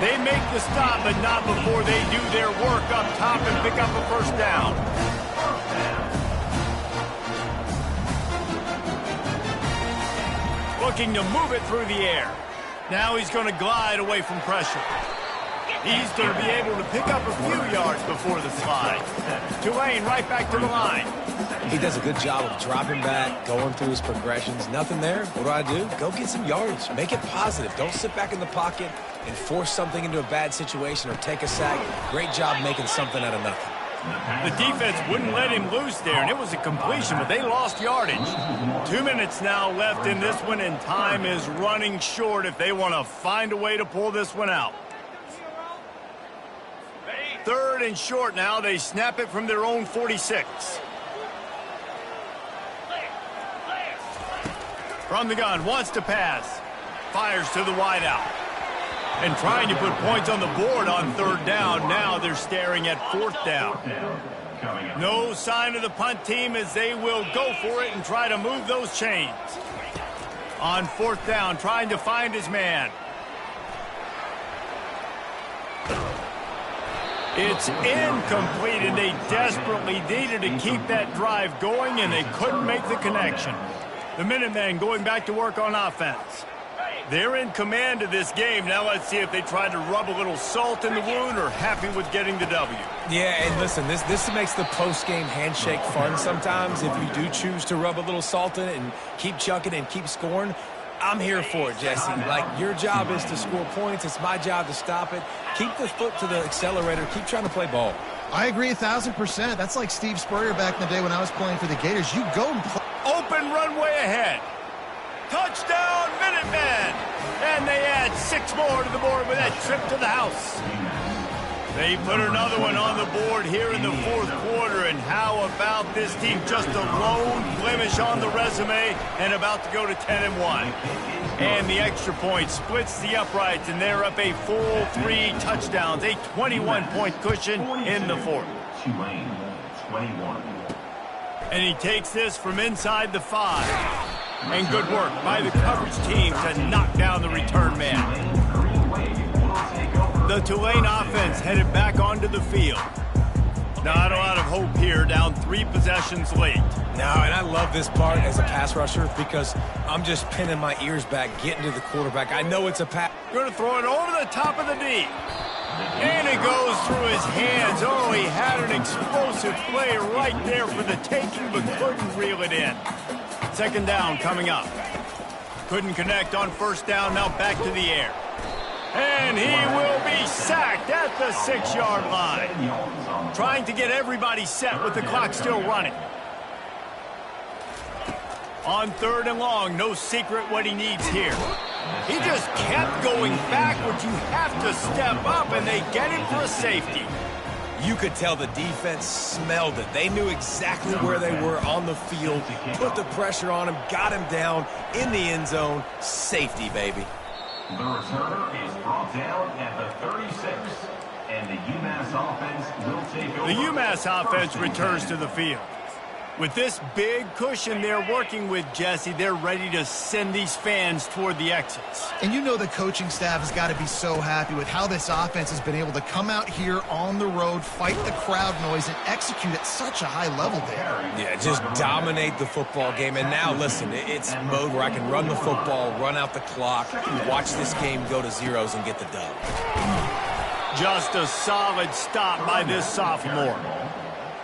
They make the stop, but not before they do their work up top and pick up a first down. Looking to move it through the air. Now he's going to glide away from pressure. He's going to be able to pick up a few yards before the slide. Tulane right back to the line. He does a good job of dropping back, going through his progressions. Nothing there. What do? Go get some yardage. Make it positive. Don't sit back in the pocket and force something into a bad situation or take a sack. Great job making something out of nothing. The defense wouldn't let him loose there, and it was a completion, but they lost yardage. 2 minutes now left in this one, and time is running short if they want to find a way to pull this one out. 3rd and short now. They snap it from their own 46. From the gun, wants to pass. Fires to the wideout. And trying to put points on the board on 3rd down. Now they're staring at 4th down. No sign of the punt team as they will go for it and try to move those chains. On 4th down, trying to find his man. It's incomplete, and they desperately needed to keep that drive going, and they couldn't make the connection. The Minutemen going back to work on offense. They're in command of this game. Now let's see if they try to rub a little salt in the wound or happy with getting the W. Yeah, and listen, this makes the post-game handshake fun sometimes. If you do choose to rub a little salt in it and keep chucking and keep scoring, I'm here for it, Jesse. Like, your job is to score points. It's my job to stop it. Keep the foot to the accelerator. Keep trying to play ball. I agree 1,000%. That's like Steve Spurrier back in the day when I was playing for the Gators. You go and play. Open runway ahead. Touchdown, Minutemen! And they add 6 more to the board with that trip to the house. They put another one on the board here in the 4th quarter, and how about this team? Just a lone blemish on the resume and about to go to 10-1. And the extra point splits the uprights, and they're up a full 3 touchdowns, a 21-point cushion in the 4th. Tulane, 21. And he takes this from inside the 5. And good work by the coverage team to knock down the return man. The Tulane offense headed back onto the field. Not a lot of hope here, down 3 possessions late. No, and I love this part as a pass rusher because I'm just pinning my ears back, getting to the quarterback. I know it's a pass. Going to throw it over the top of the knee. And it goes through his hands. Oh, he had an explosive play right there for the taking, but couldn't reel it in. Second down coming up. Couldn't connect on first down, now back to the air. And he will be sacked at the 6-yard line. Trying to get everybody set with the clock still running. On 3rd and long, no secret what he needs here. He just kept going backwards. You have to step up, and they get him for a safety. You could tell the defense smelled it. They knew exactly where they were on the field, put the pressure on him, got him down in the end zone. Safety, baby. The returner is brought down at the 36, and the UMass offense will take over. The UMass offense returns to the field. With this big cushion they're working with, Jesse, they're ready to send these fans toward the exits. And you know the coaching staff has got to be so happy with how this offense has been able to come out here on the road, fight the crowd noise, and execute at such a high level there. Yeah, just dominate the football game. And now, listen, it's mode where I can run the football, run out the clock, watch this game go to zeros and get the dub. Just a solid stop by this sophomore.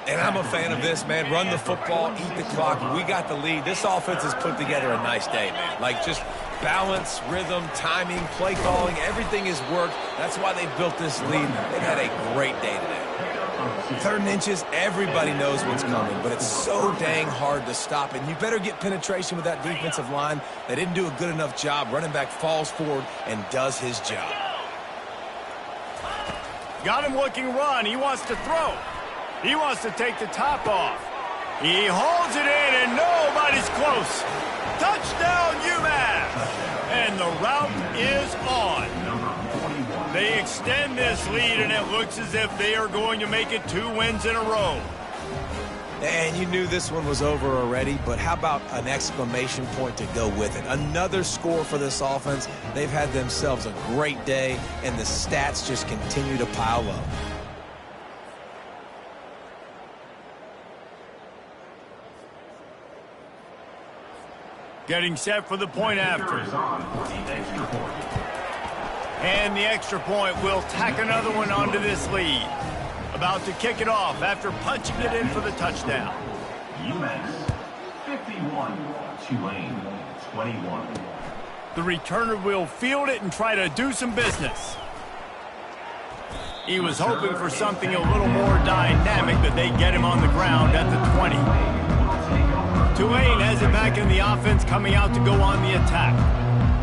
And I'm a fan of this, man. Run the football, eat the clock. We got the lead. This offense has put together a nice day, man. Like, just balance, rhythm, timing, play calling, everything has worked. That's why they built this lead. They've had a great day today. 3rd and inches, everybody knows what's coming, but it's so dang hard to stop. And you better get penetration with that defensive line. They didn't do a good enough job. Running back falls forward and does his job. Got him looking run. He wants to throw. He wants to take the top off. He holds it in, and nobody's close. Touchdown, UMass! And the route is on. They extend this lead, and it looks as if they are going to make it 2 wins in a row. And you knew this one was over already, but how about an exclamation point to go with it? Another score for this offense. They've had themselves a great day, and the stats just continue to pile up. Getting set for the point after. And the extra point will tack another one onto this lead. About to kick it off after punching it in for the touchdown. UMass 51, Tulane 21. The returner will field it and try to do some business. He was hoping for something a little more dynamic, but they get him on the ground at the 20. Tulane has it back in the offense, coming out to go on the attack.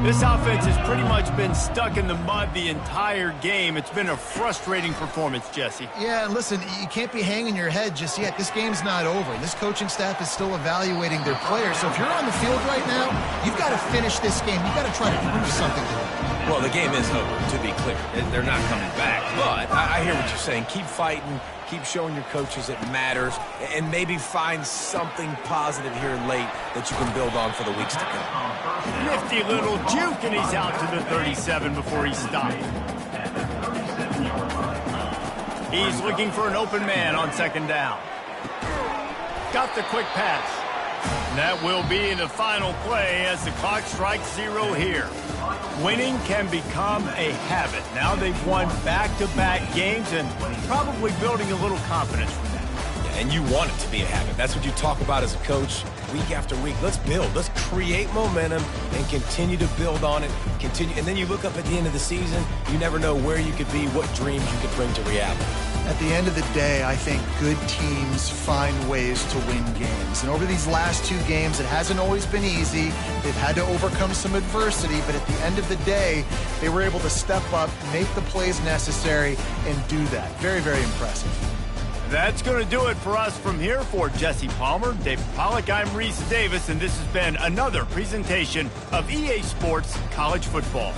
This offense has pretty much been stuck in the mud the entire game. It's been a frustrating performance, Jesse. Yeah, and listen, you can't be hanging your head just yet. This game's not over. This coaching staff is still evaluating their players. So if you're on the field right now, you've got to finish this game. You've got to try to prove something to them. Well, the game is over, to be clear. They're not coming back. But I hear what you're saying. Keep fighting. Keep showing your coaches it matters. And maybe find something positive here late that you can build on for the weeks to come. Nifty little juke, and he's out to the 37 before he stopped. He's looking for an open man on 2nd down. Got the quick pass. And that will be the final play as the clock strikes 0 here. Winning can become a habit. Now they've won back-to-back games and probably building a little confidence from that. Yeah, and you want it to be a habit. That's what you talk about as a coach week after week. Let's build. Let's create momentum and continue to build on it. And then you look up at the end of the season, you never know where you could be, what dreams you could bring to reality. At the end of the day, I think good teams find ways to win games. And over these last 2 games, it hasn't always been easy. They've had to overcome some adversity, but at the end of the day, they were able to step up, make the plays necessary, and do that. Very, very impressive. That's going to do it for us from here. For Jesse Palmer, David Pollack, I'm Reese Davis, and this has been another presentation of EA Sports College Football.